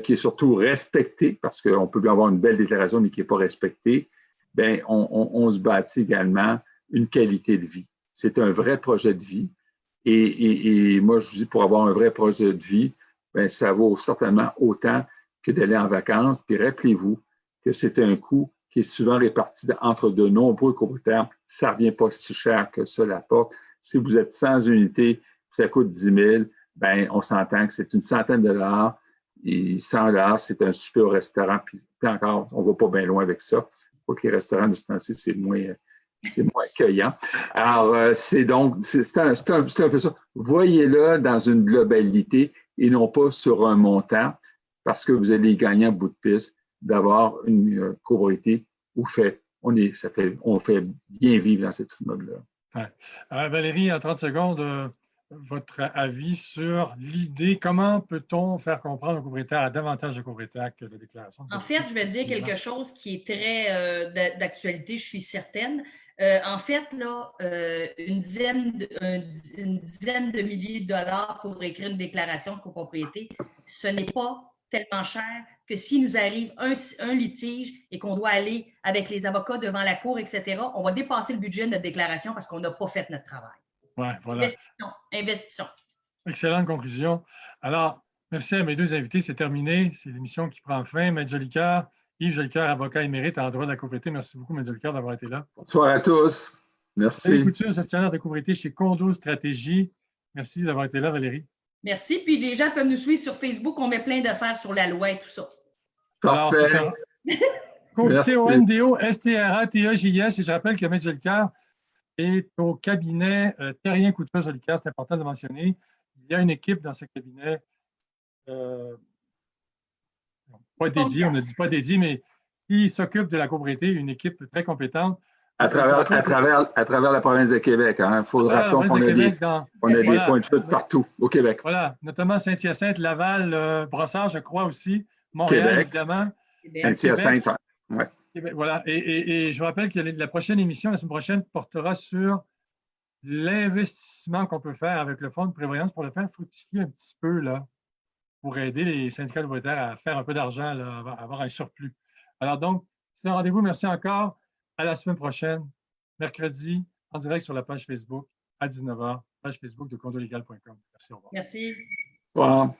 S2: qui est surtout respectée, parce qu'on peut bien avoir une belle déclaration, mais qui n'est pas respectée, bien, on se bâtit également une qualité de vie. C'est un vrai projet de vie. Et moi, je vous dis, pour avoir un vrai projet de vie, bien, ça vaut certainement autant que d'aller en vacances. Puis rappelez-vous que c'est un coût qui est souvent réparti entre de nombreux copropriétaires. Ça ne revient pas si cher que ça, la porte. Si vous êtes 100 unités, ça coûte 10 000, bien, on s'entend que c'est une centaine de dollars. Et 100 $, c'est un super au restaurant. Puis encore, on ne va pas bien loin avec ça. Il faut que les restaurants de ce temps-ci, c'est moins accueillant. Alors, c'est un peu ça. Voyez-le dans une globalité et non pas sur un montant, parce que vous allez gagner en bout de piste d'avoir une copropriété où on fait bien vivre dans cet immeuble-là.
S1: Ouais. Valérie, en 30 secondes, votre avis sur l'idée, comment peut-on faire comprendre aux propriétaires à davantage de propriétaires que la déclaration?
S3: En fait, je vais dire quelque chose qui est très d'actualité, je suis certaine. En fait, là, une dizaine de milliers de dollars pour écrire une déclaration de copropriété, ce n'est pas tellement cher que s'il nous arrive un litige et qu'on doit aller avec les avocats devant la cour, etc., on va dépasser le budget de notre déclaration parce qu'on n'a pas fait notre travail.
S1: Ouais, voilà.
S3: Investissons.
S1: Excellente conclusion. Alors, merci à mes deux invités. C'est terminé. C'est l'émission qui prend fin. Maître Jolicoeur, Yves Jolicoeur, avocat émérite en droit de la copropriété. Merci beaucoup, Maître Jolicoeur, d'avoir été là.
S2: Bonsoir à tous. Merci.
S1: Valérie Couture, gestionnaire de copropriété chez Condo Stratégie. Merci d'avoir été là, Valérie.
S3: Merci. Puis les gens peuvent nous suivre sur Facebook. On met plein d'affaires sur la loi et tout ça.
S2: Parfait.
S1: Alors, CONDO-STRATEJS. Et je rappelle que Maître Jolicoeur est au cabinet Terrien Couture Jolicoeur. C'est important de le mentionner. Il y a une équipe dans ce cabinet, pas dédiée, on ne dit pas dédiée, mais qui s'occupe de la copropriété, une équipe très compétente.
S2: À travers la province de Québec. Il faut rappeler qu'on a des points de chute partout au Québec.
S1: Voilà, notamment Saint-Hyacinthe, Laval, Brossard, je crois aussi, Montréal,
S2: Québec.
S1: Évidemment.
S2: Saint-Hyacinthe, oui.
S1: Voilà, et je vous rappelle que la prochaine émission, la semaine prochaine, portera sur l'investissement qu'on peut faire avec le fonds de prévoyance pour le faire fructifier un petit peu, là, pour aider les syndicats de propriétaires à faire un peu d'argent, à avoir un surplus. Alors donc, c'est un rendez-vous. Merci encore. À la semaine prochaine, mercredi, en direct sur la page Facebook à 19h, page Facebook de condolégal.com. Merci, au revoir.
S3: Merci.
S2: Au revoir.